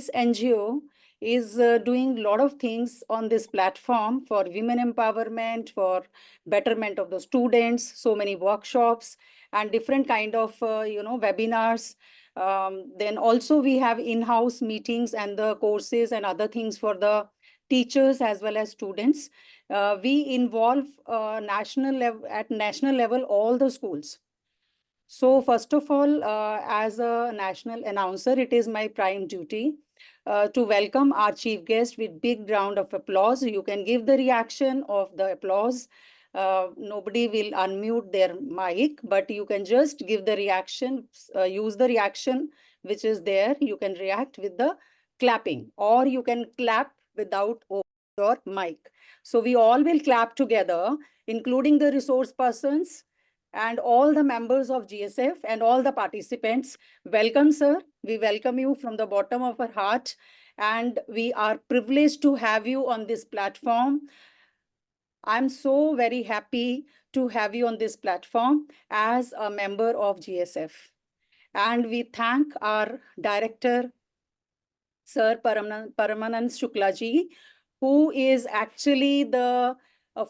this NGO is doing a lot of things on this platform for women empowerment, for betterment of the students, so many workshops and different kind of, webinars. Then also we have in-house meetings and the courses and other things for the teachers as well as students. We involve at national level all the schools. So first of all, as a national announcer, it is my prime duty to welcome our chief guest with big round of applause. You can give the reaction of the applause. Nobody will unmute their mic, but you can just give the reaction, use the reaction which is there. You can react with the clapping, or you can clap without your mic. So we all will clap together, including the resource persons and all the members of GSF and all the participants. Welcome, sir. We welcome you from the bottom of our heart, and we are privileged to have you on this platform. I'm so very happy to have you on this platform as a member of GSF. And we thank our director, Sir Paramanand Shukla ji, who is actually the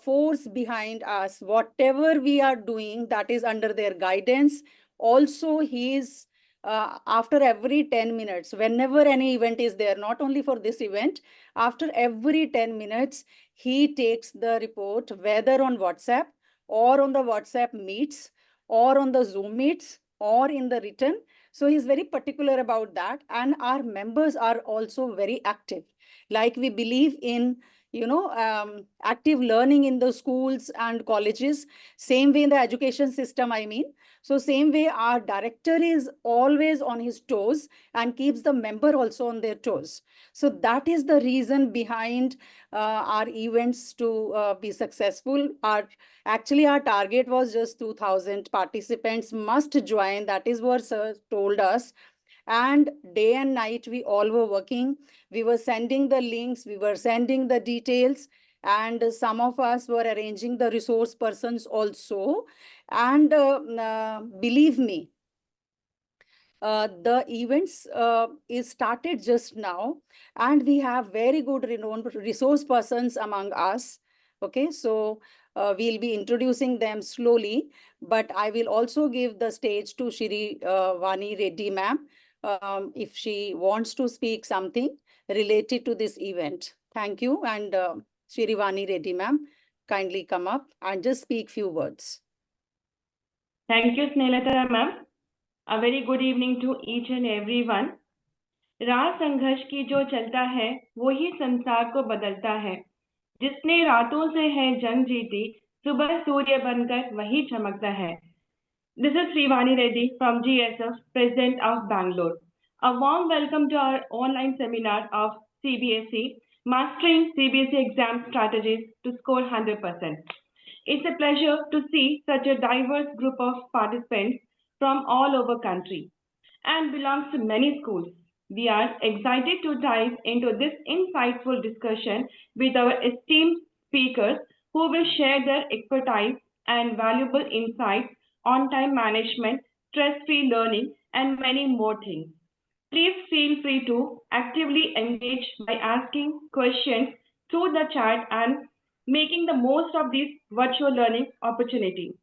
force behind us. Whatever we are doing, that is under their guidance. Also, he is after every 10 minutes, whenever any event is there, not only for this event, after every 10 minutes, he takes the report, whether on WhatsApp or on the WhatsApp meets or on the Zoom meets or in the written. So he's very particular about that. And our members are also very active. Like we believe in, active learning in the schools and colleges, same way in the education system, I mean. So same way our director is always on his toes and keeps the member also on their toes. So that is the reason behind our events to be successful. Actually, our target was just 2,000 participants must join. That is what sir told us. And day and night, we all were working. We were sending the links, we were sending the details, and some of us were arranging the resource persons also. And believe me, the events is started just now, and we have very good renowned resource persons among us. Okay, so we'll be introducing them slowly, but I will also give the stage to Shri Vani Reddy ma'am, if she wants to speak something related to this event. Thank you. And Shri Vani Reddy ma'am, kindly come up and just speak few words. Thank you, Snelata ma'am. A very good evening to each and everyone. रात संघर्ष की जो चलता है वही संसार को बदलता है. जिसने रातों से है जंग जीती, सुबह सूर्य बनकर वही चमकता है. This is Srivani Reddy from GSF, President of Bangalore. A warm welcome to our online seminar of CBSE, Mastering CBSE Exam Strategies to Score 100%. It's a pleasure to see such a diverse group of participants from all over country and belongs to many schools. We are excited to dive into this insightful discussion with our esteemed speakers who will share their expertise and valuable insights on time management, stress-free learning, and many more things. Please feel free to actively engage by asking questions through the chat and making the most of this virtual learning opportunity.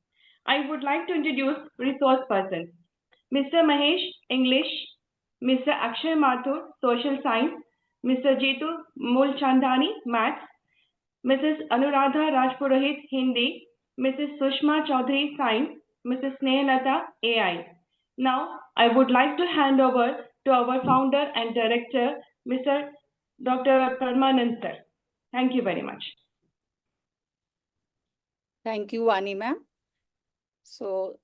I would like to introduce resource persons. Mr. Mahesh, English, Mr. Akshay Mathur, Social Science, Mr. Jitu Mulchandani, Maths, Mrs. Anuradha Rajpurohit, Hindi, Mrs. Sushma Chaudhary, Science, Mrs. Snehalata, AI. Now, I would like to hand over to our founder and director, Mr. Dr. Paramanand sir. Thank you very much. Thank you, Vani ma'am. So,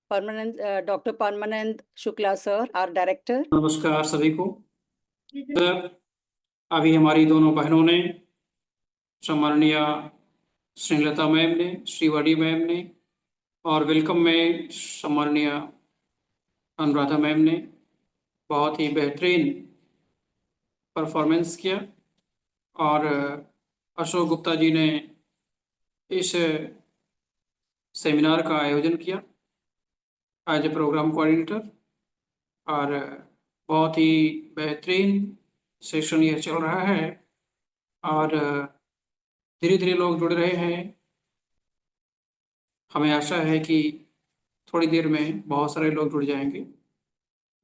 Dr. Paramanand Shukla sir, our director. नमस्कार सभी को. Sir, अभी हमारी दोनों बहनों ने, सम्माननीय Snehlata ma'am ने, श्रीवाणी मैम ने, और वेलकम में सम्माननीय अनुराधा मैम ने बहुत ही बेहतरीन परफॉर्मेंस किया, और अशोक गुप्ता जी ने इस सेमिनार का आयोजन किया एज ए प्रोग्राम कोऑर्डिनेटर, और बहुत ही बेहतरीन सेशन यह चल रहा है और धीरे धीरे लोग जुड़ रहे हैं। हमें आशा है कि थोड़ी देर में बहुत सारे लोग जुड़ जाएंगे।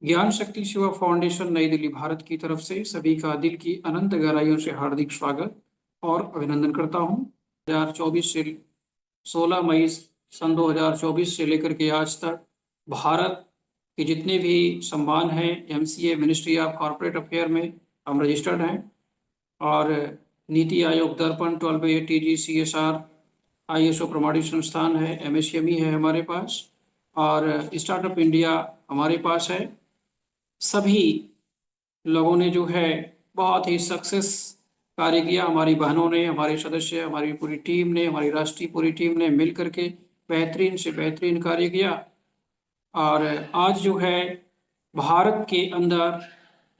ज्ञान शक्ति सेवा फाउंडेशन नई दिल्ली भारत की तरफ से सभी का दिल की अनंत गहराइयों से हार्दिक स्वागत और अभिनंदन करता हूं। 2024 से 16 मई सन 2024 से लेकर के आज तक भारत के जितने भी सम्मान हैं MCA ministry of corporate affair में हम रजिस्टर्ड हैं और नीति आयोग दर्पण 1280G CSR ISO प्रमाणित संस्थान है, MSME है हमारे पास और स्टार्टअप इंडिया हमारे पास है। सभी लोगों ने जो है बहुत ही सक्सेस कार्य किया। हमारी बहनों ने, हमारे सदस्य, हमारी पूरी टीम ने, हमारी राष्ट्रीय पूरी टीम ने मिल करके बेहतरीन से बेहतरीन कार्य किया और आज जो है भारत के अंदर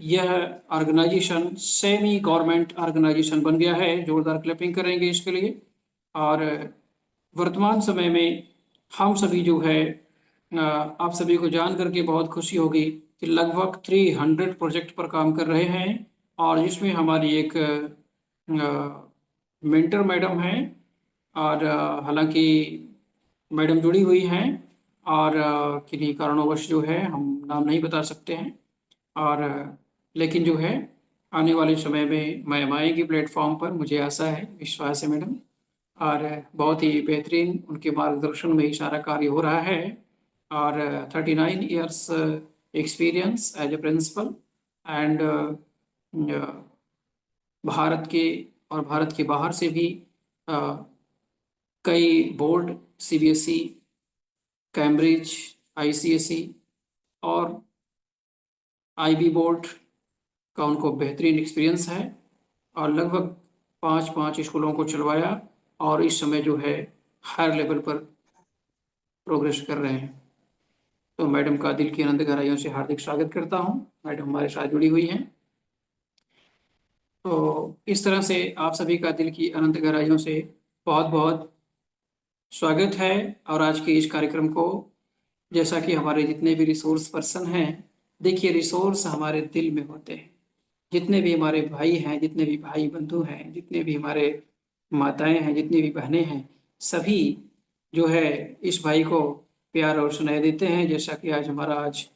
यह ऑर्गेनाइजेशन सेमी गवर्नमेंट ऑर्गेनाइजेशन बन गया है। जोरदार क्लैपिंग करेंगे इसके लिए। और वर्तमान समय में हम सभी जो है आप सभी को जान करके बहुत खुशी होगी कि लगभग 300 प्रोजेक्ट पर काम कर रहे हैं और जिसमें हमारी एक मेंटर मैडम हैं और हालांकि मैडम जुड़ी हुई हैं और किन्हीं कारणोंवश जो है हम नाम नहीं बता सकते हैं और लेकिन जो है आने वाले समय में मैम आएगी प्लेटफॉर्म पर, मुझे आशा है, विश्वास है मैडम। और बहुत ही बेहतरीन उनके मार्गदर्शन में ही सारा कार्य हो रहा है और 39 years experience as a principal and Bharat के और भारत के बाहर से भी कई बोर्ड CBSE, कैम्ब्रिज, ICSE और IB बोर्ड का उनको बेहतरीन एक्सपीरियंस है और लगभग 5 स्कूलों को चलवाया और इस समय जो है हायर लेवल पर प्रोग्रेस कर रहे हैं। तो मैडम का दिल की अनंत गहराइयों से हार्दिक स्वागत करता हूं। मैडम हमारे साथ जुड़ी हुई हैं। तो इस तरह से आप सभी का दिल की अनंत गहराइयों से बहुत बहुत स्वागत है। और आज के इस कार्यक्रम को, जैसा कि हमारे जितने भी रिसोर्स पर्सन हैं, देखिए रिसोर्स हमारे दिल में होते हैं। जितने भी हमारे भाई हैं, जितने भी भाई बंधु हैं, जितने भी हमारे माताएं हैं, जितनी भी बहनें हैं, सभी जो है इस भाई को प्यार और स्नेह देते हैं। जैसा कि आज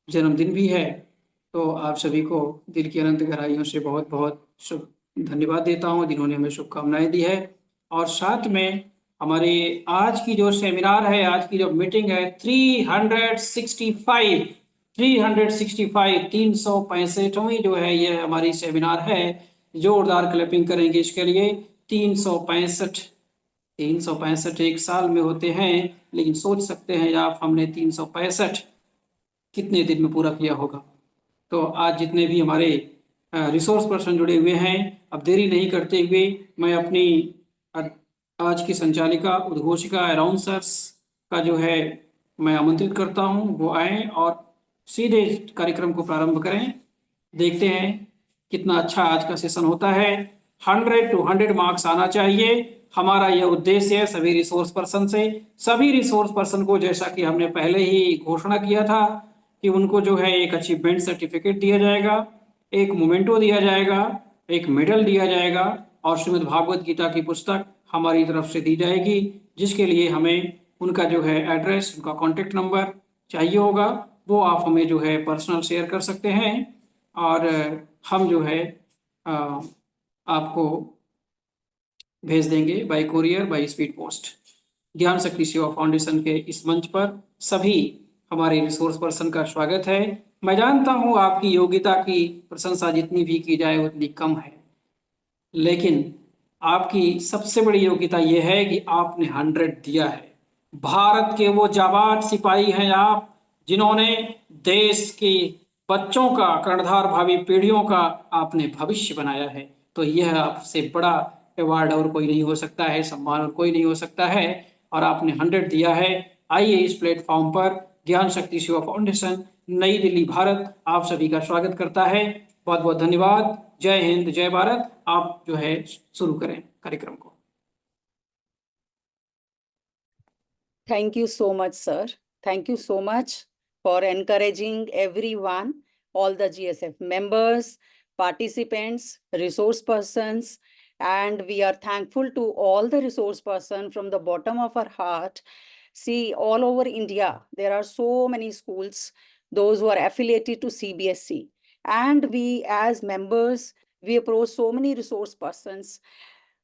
जन्मदिन भी है, तो आप सभी को दिल की अनंत गहराइयों से बहुत बहुत शुभ धन्यवाद देता हूं जिन्होंने हमें शुभकामनाएं दी है। और साथ में हमारे आज की जो सेमिनार है, आज की जो मीटिंग है 365 365वीं जो है ये हमारी सेमिनार है। जोरदार क्लैपिंग करेंगे इसके लिए। 365 एक साल में होते हैं, लेकिन सोच सकते हैं आप हमने 365 कितने दिन में पूरा किया होगा। तो आज जितने भी हमारे रिसोर्स पर्सन जुड़े हुए हैं, अब देरी नहीं करते हुए मैं अपनी आज की संचालिका, उद्घोषिका, अनाउंसर्स का जो है मैं आमंत्रित करता हूं वो आए और सीधे कार्यक्रम को प्रारंभ करें। देखते हैं कितना अच्छा आज का सेशन होता है। 100 to 100 मार्क्स आना चाहिए, हमारा यह उद्देश्य है। सभी रिसोर्स पर्सन से, सभी रिसोर्स पर्सन को, जैसा कि हमने पहले ही घोषणा किया था कि उनको जो है एक अचीवमेंट सर्टिफिकेट दिया जाएगा, एक मोमेंटो दिया जाएगा, एक मेडल दिया जाएगा और श्रीमद् भागवत गीता की पुस्तक हमारी तरफ से दी जाएगी, जिसके लिए हमें उनका जो है एड्रेस, उनका कॉन्टेक्ट नंबर चाहिए होगा। वो आप हमें जो है पर्सनल शेयर कर सकते हैं और हम जो है आपको भेज देंगे bye courier, by speed post. ज्ञान शक्ति सेवा फाउंडेशन के इस मंच पर सभी हमारे रिसोर्स पर्सन का स्वागत है। मैं जानता हूं आपकी योग्यता की प्रशंसा जितनी भी की जाए उतनी कम है, लेकिन आपकी सबसे बड़ी योग्यता यह है कि आपने 100 दिया है। भारत के वो जाबाज सिपाही हैं आप, जिन्होंने देश के बच्चों का, कर्णधार भावी पीढ़ियों का आपने भविष्य बनाया है। तो यह आपसे बड़ा अवार्ड और कोई नहीं हो सकता है, सम्मान और कोई नहीं हो सकता है, और आपने 100 दिया है। आइए इस प्लेटफॉर्म पर ज्ञान शक्ति सेवा फाउंडेशन नई दिल्ली भारत आप सभी का स्वागत करता है। बहुत बहुत धन्यवाद। जय हिंद, जय भारत। आप जो है शुरू करें कार्यक्रम को। Thank you so much, sir. Thank you so much for encouraging everyone, all the GSF members, participants, resource persons, and we are thankful to all the resource person from the bottom of our heart. See, all over India, there are so many schools, those who are affiliated to CBSE. And we as members, we approach so many resource persons.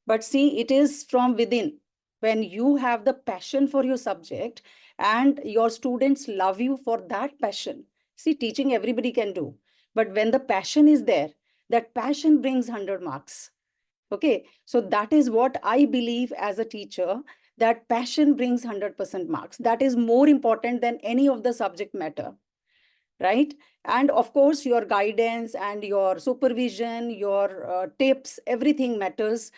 But see, it is from within. When you have the passion for your subject and your students love you for that passion. See, teaching everybody can do. But when the passion is there, that passion brings 100 marks. Okay, so that is what I believe as a teacher, that passion brings 100% marks. That is more important than any of the subject matter, right? And of course, your guidance and your supervision, your tips, everything matters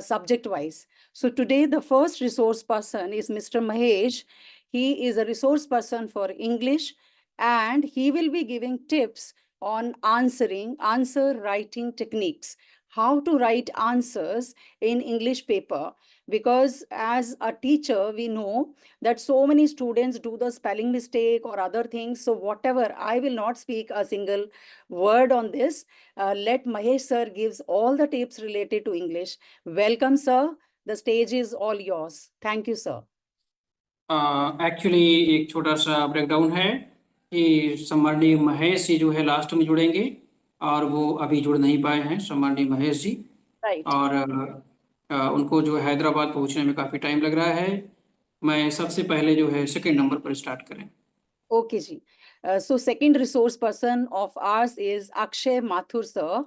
subject wise. So today, the first resource person is Mr. Mahesh. He is a resource person for English, and he will be giving tips on answer writing techniques, how to write answers in English paper. Because as a teacher, we know that so many students do the spelling mistake or other things. So whatever, I will not speak a single word on this. Let Mahesh sir gives all the tips related to English. Welcome, sir. The stage is all yours. Thank you, sir. Actually एक छोटा सा breakdown है कि सम्माननीय महेश जी जो है last में जुड़ेंगे और वो अभी जुड़ नहीं पाए हैं सम्माननीय महेश जी। Right. और उनको जो है हैदराबाद पहुंचने में काफ़ी टाइम लग रहा है। मैं सबसे पहले जो है सेकंड नंबर पर स्टार्ट करें। Okay, ji. So second resource person of ours is Akshay Mathur, sir.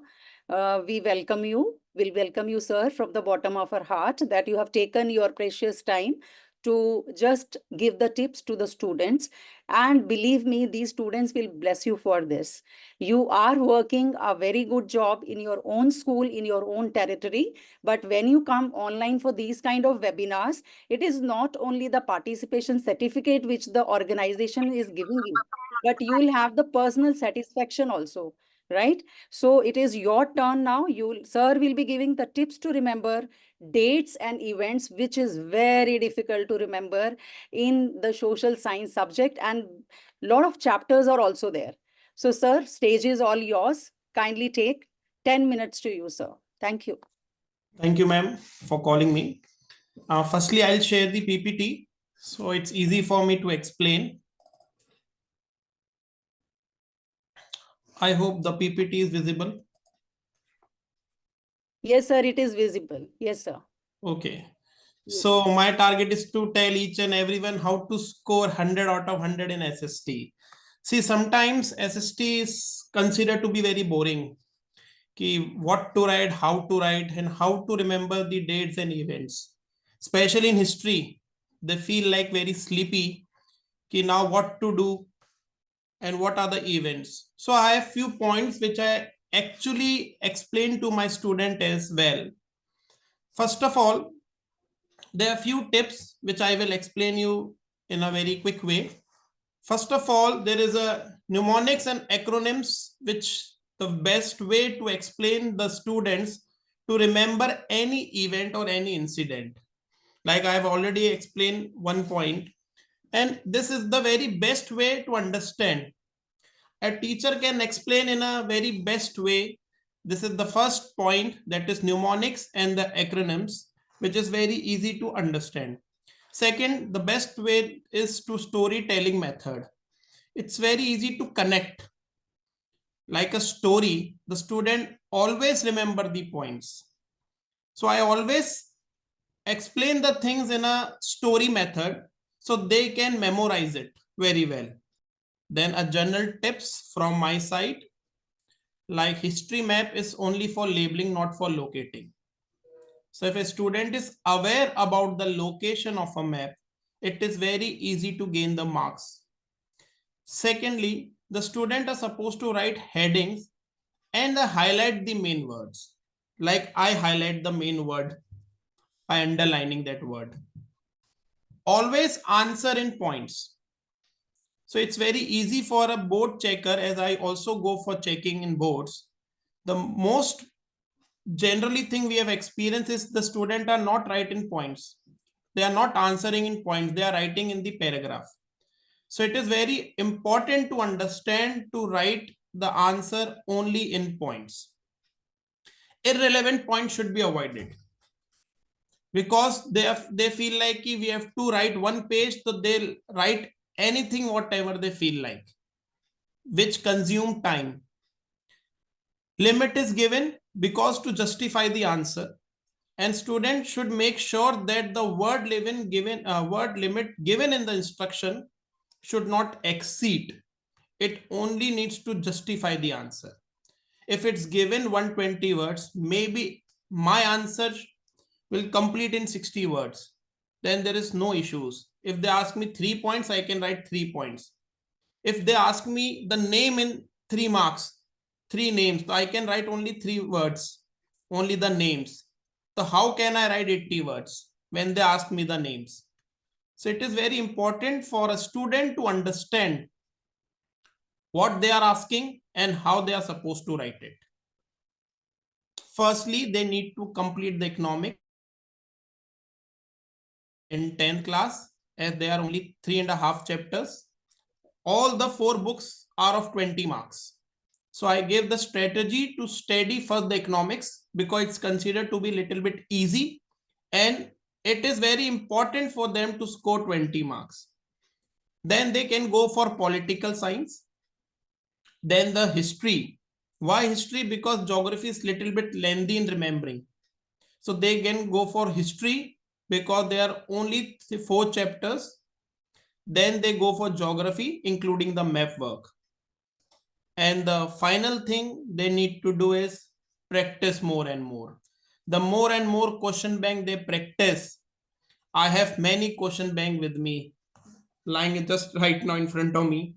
We welcome you. We'll welcome you, sir, from the bottom of our heart that you have taken your precious time to just give the tips to the students. And believe me, these students will bless you for this. You are working a very good job in your own school, in your own territory. But when you come online for these kind of webinars, it is not only the participation certificate which the organization is giving you, but you will have the personal satisfaction also, right? So it is your turn now. Sir will be giving the tips to remember dates and events, which is very difficult to remember in the social science subject, and lot of chapters are also there. So sir, stage is all yours. Kindly take 10 minutes to you, sir. Thank you. Thank you, ma'am, for calling me. Firstly, I'll share the PPT, so it's easy for me to explain. I hope the PPT is visible. Yes, sir, it is visible. Yes, sir. Okay. So my target is to tell each and everyone how to score 100 out of 100 in SST. See, sometimes SST is considered to be very boring. Ki what to write, how to write, and how to remember the dates and events. Especially in history, they feel like very sleepy. Ki now what to do and what are the events. So I have few points which I actually explain to my student as well. First of all, there are few tips which I will explain you in a very quick way. First of all, there is a mnemonics and acronyms, which the best way to explain the students to remember any event or any incident. Like I've already explained one point, and this is the very best way to understand. A teacher can explain in a very best way. This is the first point, that is mnemonics and the acronyms, which is very easy to understand. Second, the best way is to storytelling method. It's very easy to connect. Like a story, the student always remember the points. So I always explain the things in a story method so they can memorize it very well. Then a general tips from my side, like history map is only for labeling, not for locating. So if a student is aware about the location of a map, it is very easy to gain the marks. Secondly, the student are supposed to write headings and highlight the main words. Like I highlight the main word by underlining that word. Always answer in points. So it's very easy for a board checker, as I also go for checking in boards. The most generally thing we have experienced is the student are not writing points. They are not answering in points. They are writing in the paragraph. So it is very important to understand to write the answer only in points. irrelevant point should be avoided, because they feel like we have to write one page, so they'll write anything whatever they feel like, which consume time. Limit is given because to justify the answer, and students should make sure that the word limit given in the instruction should not exceed. It only needs to justify the answer. If it's given 120 words, maybe my answer will complete in 60 words. Then there is no issues. If they ask me 3 points, I can write 3 points. If they ask me the name in 3 marks, 3 names, so I can write only 3 words, only the names. So how can I write 80 words when they ask me the names? So it is very important for a student to understand what they are asking and how they are supposed to write it. Firstly, they need to complete the economic in 10th class, as there are only 3.5 chapters. All the 4 books are of 20 marks. So I gave the strategy to study first the economics because it's considered to be a little bit easy, and it is very important for them to score 20 marks. Then they can go for political science. Then the history. Why history? Because geography is little bit lengthy in remembering. So they can go for history because there are only 4 chapters. Then they go for geography, including the map work. And the final thing they need to do is practice more and more. The more and more question bank they practice, I have many question bank with me, lying just right now in front of me.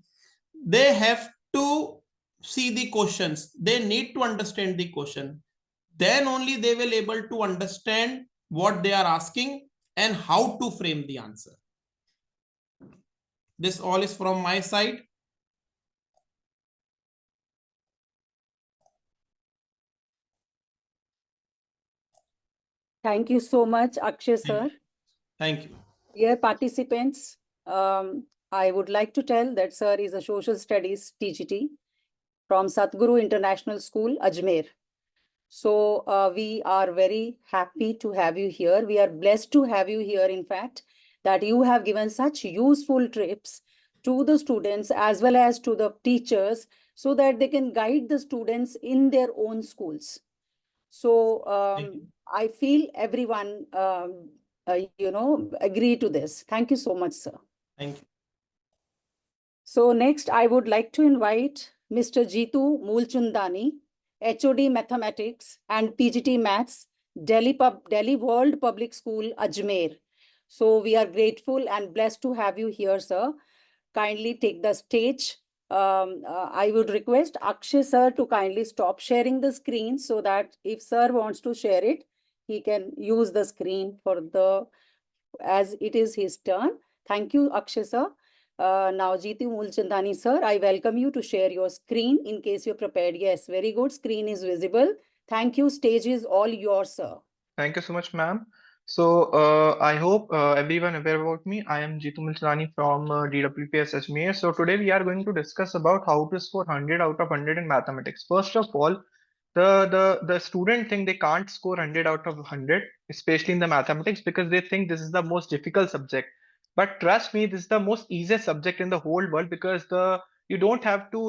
They have to see the questions. They need to understand the question. Then only they will able to understand what they are asking and how to frame the answer. This all is from my side. Thank you so much, Akshay sir. Thank you. Dear participants, I would like to tell that sir is a social studies TGT from Satguru International School, Ajmer. So we are very happy to have you here. We are blessed to have you here, in fact, that you have given such useful tips to the students as well as to the teachers so that they can guide the students in their own schools. So I feel everyone, agree to this. Thank you so much, sir. Thank you. So next, I would like to invite Mr. Jitu Mulchandani, HOD Mathematics and PGT Maths, Delhi World Public School, Ajmer. So we are grateful and blessed to have you here, sir. Kindly take the stage. I would request Akshay sir to kindly stop sharing the screen so that if sir wants to share it, he can use the screen as it is his turn. Thank you, Akshay sir. Now, Jitu Mulchandani sir, I welcome you to share your screen in case you're prepared. Yes, very good. Screen is visible. Thank you. Stage is all yours, sir. Thank you so much, ma'am. So I hope everyone aware about me. I am Jitu Mulchandani from DWPS Ajmer. So today we are going to discuss about how to score 100 out of 100 in mathematics. First of all, the student think they can't score 100 out of 100, especially in the mathematics, because they think this is the most difficult subject. But trust me, this is the most easiest subject in the whole world, because you don't have to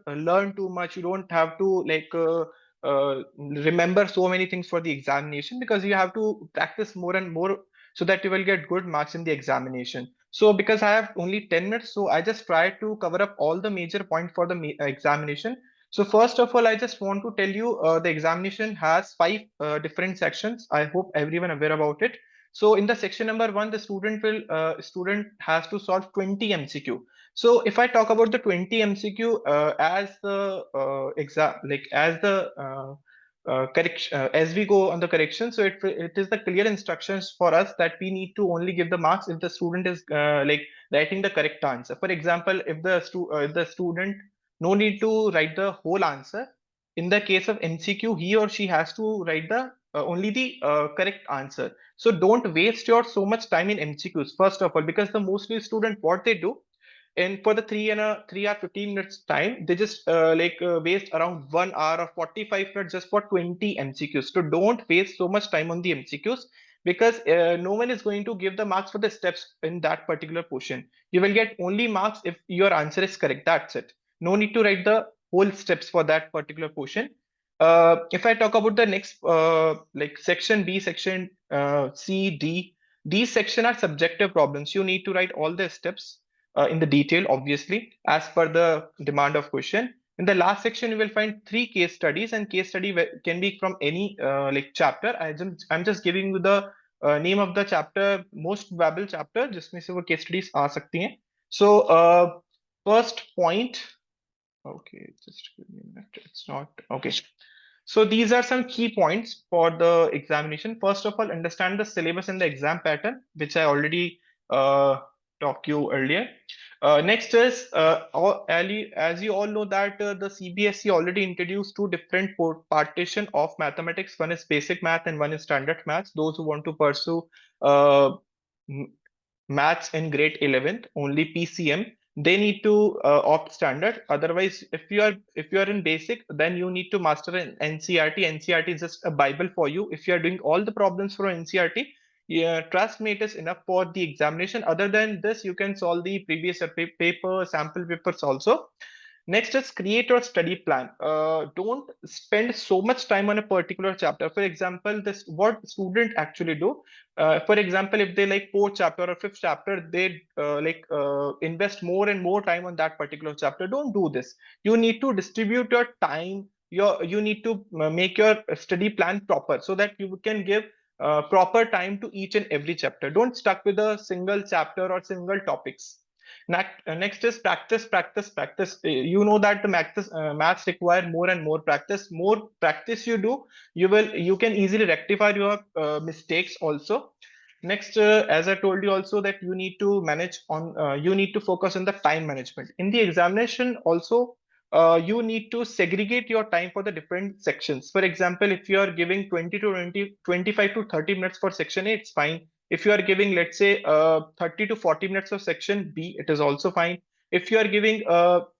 learn too much. You don't have to remember so many things for the examination, because you have to practice more and more so that you will get good marks in the examination. So because I have only 10 minutes, so I just try to cover up all the major points for the examination. So first of all, I just want to tell you the examination has 5 different sections. I hope everyone aware about it. So in the section number 1, the student has to solve 20 MCQ. So if I talk about the 20 MCQ as the correction, as we go on the correction, so it is the clear instructions for us that we need to only give the marks if the student is writing the correct answer. For example, if the student no need to write the whole answer. In the case of MCQ, he or she has to write the only the correct answer. So don't waste your so much time in MCQs, first of all, because the mostly student, what they do, and for the 3 hour 15 minutes time, they just waste around 1 hour or 45 minutes just for 20 MCQs. So don't waste so much time on the MCQs, because no one is going to give the marks for the steps in that particular portion. You will get only marks if your answer is correct. That's it. No need to write the whole steps for that particular portion. If I talk about the next like section B, section C, D, these section are subjective problems. You need to write all the steps in the detail, obviously, as per the demand of question. In the last section, you will find 3 case studies, and case study can be from any like chapter. I'm just giving you the name of the chapter, most probable chapter, जिसमें से वो case studies आ सकती हैं. So first point, okay, just give me a minute. It's not okay. So these are some key points for the examination. First of all, understand the syllabus and the exam pattern, which I already talked you earlier. Next is, as you all know that the CBSE already introduced 2 different partition of mathematics. One is basic math and one is standard maths. Those who want to pursue maths in grade 11th, only PCM, they need to opt standard. Otherwise, if you are in basic, then you need to master an NCERT. NCERT is just a bible for you. If you are doing all the problems from NCERT, yeah, trust me, it is enough for the examination. Other than this, you can solve the previous paper, sample papers also. Next is create your study plan. Don't spend so much time on a particular chapter. For example, this what student actually do. For example, if they like 4th chapter or 5th chapter, they invest more and more time on that particular chapter. Don't do this. You need to distribute your time. You need to make your study plan proper so that you can give proper time to each and every chapter. Don't stuck with a single chapter or single topics. Next is practice, practice, practice. You know that the maths require more and more practice. More practice you do, you can easily rectify your mistakes also. Next, as I told you also that you need to manage on, you need to focus on the time management. In the examination also, you need to segregate your time for the different sections. For example, if you are giving 25 to 30 minutes for section A, it's fine. If you are giving, let's say, 30 to 40 minutes of section B, it is also fine. If you are giving,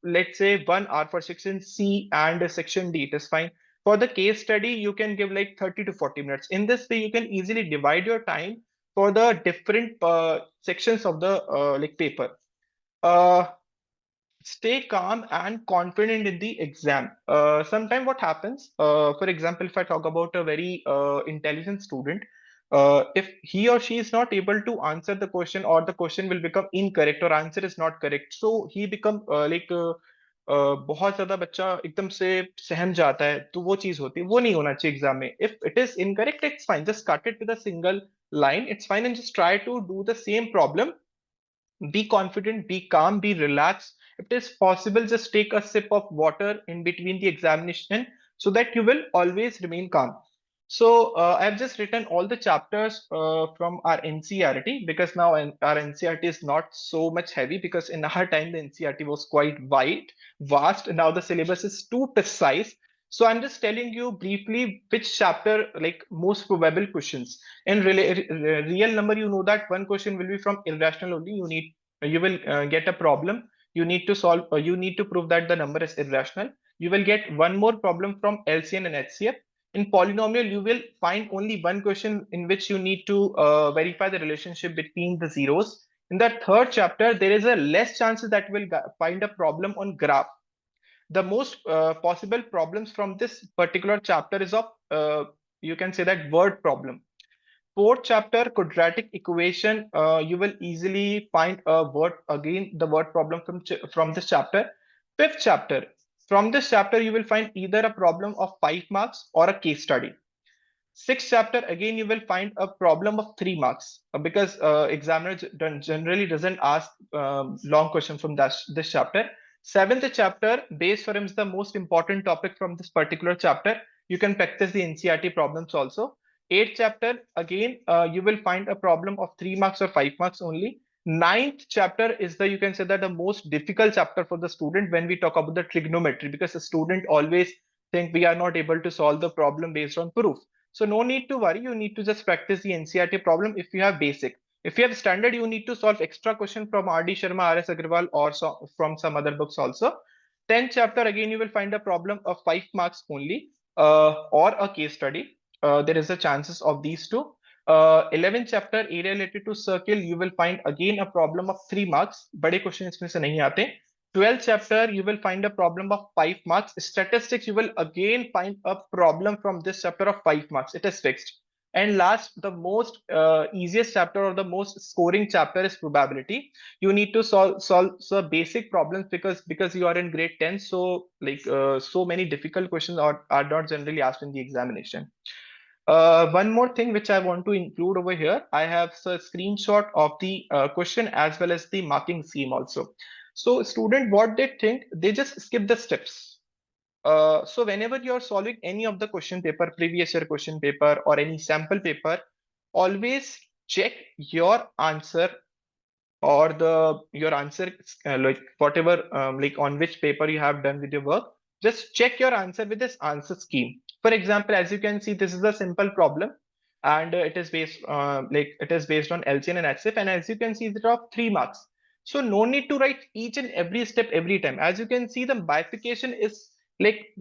let's say, 1 hour for section C and section D, it is fine. For the case study, you can give like 30 to 40 minutes. In this way, you can easily divide your time for the different sections of the like paper. Stay calm and confident in the exam. Sometimes what happens, for example, if I talk about a very intelligent student, if he or she is not able to answer the question, or the question will become incorrect or answer is not correct, so he become बहुत ज्यादा बच्चा एकदम से सहम जाता है, तो वो चीज होती है, वो नहीं होना चाहिए एग्जाम में. If it is incorrect, it's fine, just cut it with a single line, it's fine, and just try to do the same problem. Be confident, be calm, be relaxed. If it is possible, just take a sip of water in between the examination so that you will always remain calm. So I've just written all the chapters from our NCERT, because now our NCERT is not so much heavy, because in our time the NCERT was quite vast. Now the syllabus is too precise. So I'm just telling you briefly which chapter, like most probable questions. In real number, you know that one question will be from irrational only. You will get a problem. You need to solve. You need to prove that the number is irrational. You will get one more problem from LCM and HCF. In polynomial, you will find only one question in which you need to verify the relationship between the zeros. In the 3rd chapter, there is a less chances that will find a problem on graph. The most possible problems from this particular chapter is of, you can say that, word problem. 4th chapter, quadratic equation, you will easily find a word, again the word problem from this chapter. 5th chapter, from this chapter you will find either a problem of 5 marks or a case study. 6th chapter, again you will find a problem of 3 marks, because examiner generally doesn't ask long question from this chapter. 7th chapter, base theorem is the most important topic from this particular chapter. You can practice the NCERT problems also. 8th chapter, again you will find a problem of 3 marks or 5 marks only. 9th chapter is the, you can say that, the most difficult chapter for the student when we talk about the trigonometry, because the student always think we are not able to solve the problem based on proof. So no need to worry, you need to just practice the NCERT problem if you have basic. If you have standard, you need to solve extra question from R.D. Sharma, R.S. Agrawal, or from some other books also. 10th chapter, again, you will find a problem of 5 marks only, or a case study. There is a chances of these two. 11th chapter, area related to circle, you will find again a problem of 3 marks. बड़े question इसमें से नहीं आते. 12th chapter, you will find a problem of 5 marks. Statistics, you will again find a problem from this chapter of 5 marks. It is fixed. And last, the most easiest chapter or the most scoring chapter is probability. You need to solve basic problems because you are in grade 10. So like so many difficult questions are not generally asked in the examination. One more thing which I want to include over here, I have a screenshot of the question as well as the marking scheme also. So student, what they think, they just skip the steps. So whenever you are solving any of the question paper, previous year question paper or any sample paper, always check your answer or your answer like whatever like on which paper you have done with your work. Just check your answer with this answer scheme. For example, as you can see, this is a simple problem, and it is based on LCN and HCF, and as you can see, there are 3 marks. So no need to write each and every step every time. As you can see, the bifurcation is like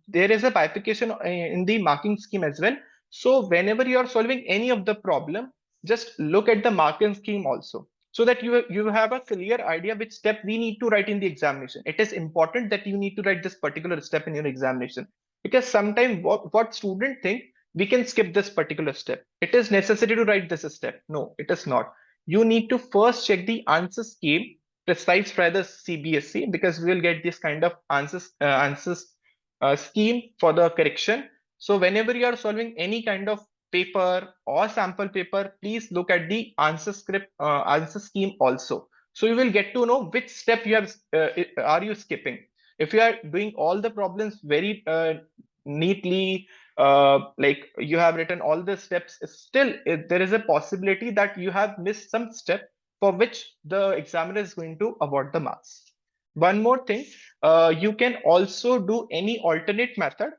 there is a bifurcation in the marking scheme as well. So whenever you are solving any of the problem, just look at the marking scheme also, so that you have a clear idea which step we need to write in the examination. It is important that you need to write this particular step in your examination, because sometimes what students think, we can skip this particular step. It is necessary to write this step. No, it is not. You need to first check the answer scheme precise by the CBSE, because we will get this kind of answers scheme for the correction. So whenever you are solving any kind of paper or sample paper, please look at the answer script, answer scheme also. So you will get to know which step you have are you skipping. If you are doing all the problems very neatly, like you have written all the steps, still there is a possibility that you have missed some step for which the examiner is going to award the marks. One more thing, you can also do any alternate method.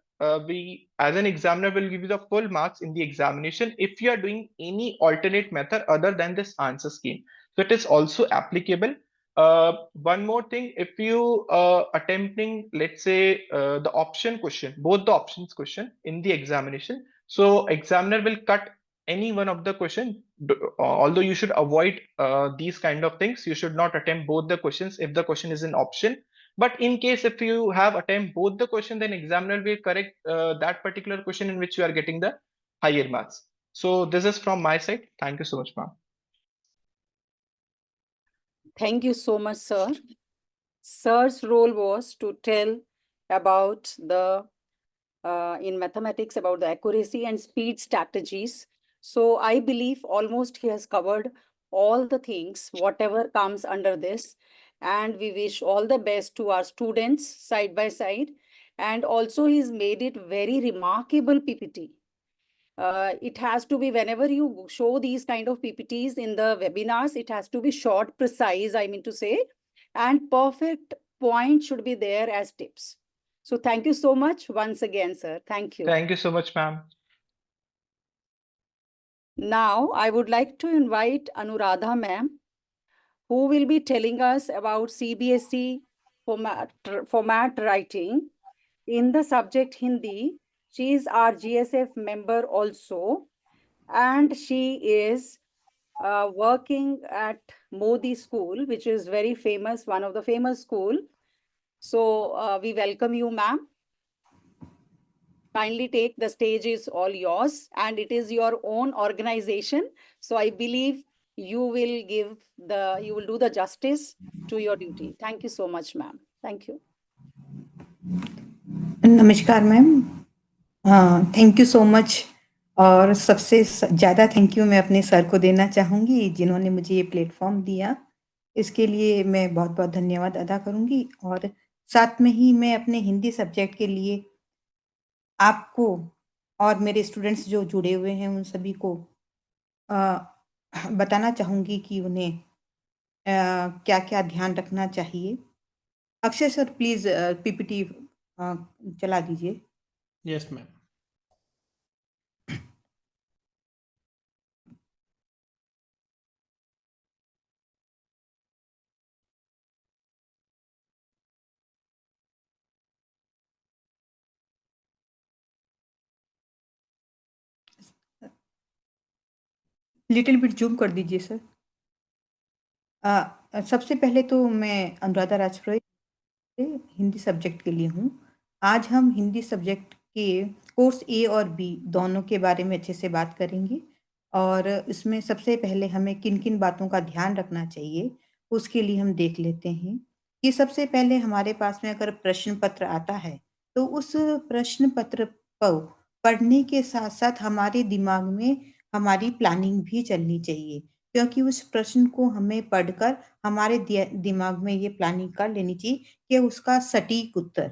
We as an examiner will give you the full marks in the examination if you are doing any alternate method other than this answer scheme. So it is also applicable. One more thing, if you attempting, let's say the option question, both the options question in the examination, so examiner will cut any one of the question. Although you should avoid these kind of things, you should not attempt both the questions if the question is an option. But in case if you have attempt both the question, then examiner will correct that particular question in which you are getting the higher marks. So this is from my side. Thank you so much, ma'am. Thank you so much, sir. Sir's role was to tell about the in mathematics about the accuracy and speed strategies. So I believe almost he has covered all the things, whatever comes under this. And we wish all the best to our students side by side. And also he's made it very remarkable PPT. It has to be, whenever you show these kind of PPTs in the webinars, it has to be short, precise, I mean to say, and perfect point should be there as tips. So thank you so much once again, sir. Thank you. Thank you so much, ma'am. Now, I would like to invite Anuradha ma'am, who will be telling us about CBSE format writing in the subject Hindi. She is our GSF member also, and she is working at Modi School, which is very famous, one of the famous school. So we welcome you, ma'am. Kindly take, the stage is all yours, and it is your own organization. So I believe you will do the justice to your duty. Thank you so much, ma'am. Thank you. नमस्कार ma'am, thank you so much. और सबसे ज़्यादा thank you मैं अपने sir को देना चाहूँगी जिन्होंने मुझे ये प्लेटफॉर्म दिया। इसके लिए मैं बहुत बहुत धन्यवाद अदा करूँगी। और साथ में ही मैं अपने हिंदी सब्जेक्ट के लिए आपको और मेरे स्टूडेंट्स जो जुड़े हुए हैं उन सभी को बताना चाहूँगी कि उन्हें क्या-क्या ध्यान रखना चाहिए। अक्षय सर प्लीज़ पीपीटी चला दीजिए। Yes, ma'am. Little bit zoom कर दीजिए सर। सबसे पहले तो मैं अनुराधा राजपुरोहित हिंदी सब्जेक्ट के लिए हूँ। आज हम हिंदी सब्जेक्ट के कोर्स ए और बी दोनों के बारे में अच्छे से बात करेंगे और इसमें सबसे पहले हमें किन-किन बातों का ध्यान रखना चाहिए, उसके लिए हम देख लेते हैं कि सबसे पहले हमारे पास में अगर प्रश्न पत्र आता है, तो उस प्रश्न पत्र को पढ़ने के साथ-साथ हमारे दिमाग में हमारी प्लानिंग भी चलनी चाहिए, क्योंकि उस प्रश्न को हमें पढ़कर हमारे दिमाग में ये प्लानिंग कर लेनी चाहिए कि उसका सटीक उत्तर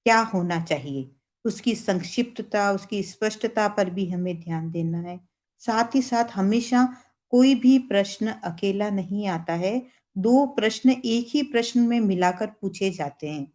क्या होना चाहिए। उसकी संक्षिप्तता, उसकी स्पष्टता पर भी हमें ध्यान देना है। साथ ही साथ हमेशा कोई भी प्रश्न अकेला नहीं आता है, 2 प्रश्न एक ही प्रश्न में मिलाकर पूछे जाते हैं।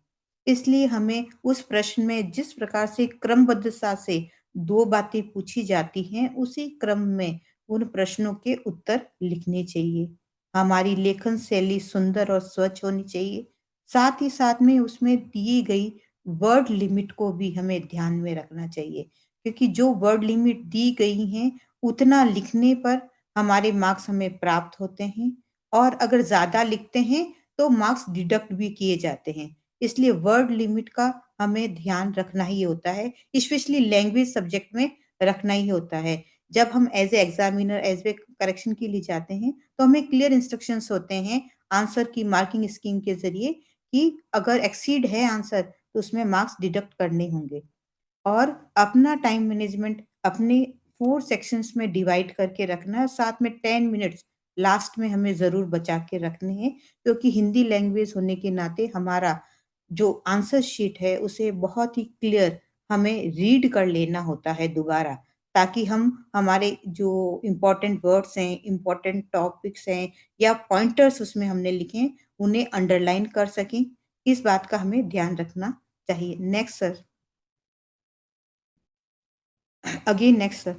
इसलिए हमें उस प्रश्न में जिस प्रकार से क्रमबद्धता से 2 बातें पूछी जाती हैं, उसी क्रम में उन प्रश्नों के उत्तर लिखने चाहिए। हमारी लेखन शैली सुंदर और स्वच्छ होनी चाहिए। साथ ही साथ में उसमें दी गई वर्ड लिमिट को भी हमें ध्यान में रखना चाहिए, क्योंकि जो वर्ड लिमिट दी गई हैं, उतना लिखने पर हमारे मार्क्स हमें प्राप्त होते हैं और अगर ज़्यादा लिखते हैं, तो मार्क्स डिडक्ट भी किए जाते हैं। इसलिए वर्ड लिमिट का हमें ध्यान रखना ही होता है, स्पेशली लैंग्वेज सब्जेक्ट में रखना ही होता है। जब हम as a examiner, as a correction के लिए जाते हैं, तो हमें क्लियर इंस्ट्रक्शंस होते हैं आंसर की मार्किंग स्कीम के ज़रिए कि अगर एक्सीड है आंसर, तो उसमें मार्क्स डिडक्ट करने होंगे। और अपना टाइम मैनेजमेंट अपने 4 सेक्शंस में डिवाइड करके रखना है, साथ में 10 मिनट्स लास्ट में हमें ज़रूर बचा के रखने हैं, क्योंकि हिंदी लैंग्वेज होने के नाते हमारा जो आंसर शीट है, उसे बहुत ही क्लियर हमें रीड कर लेना होता है दोबारा, ताकि हम हमारे जो इम्पोर्टेंट वर्ड्स हैं, इम्पोर्टेंट टॉपिक्स हैं या पॉइंटर्स उसमें हमने लिखे हैं, उन्हें अंडरलाइन कर सकें। इस बात का हमें ध्यान रखना चाहिए। Next sir. Again next sir.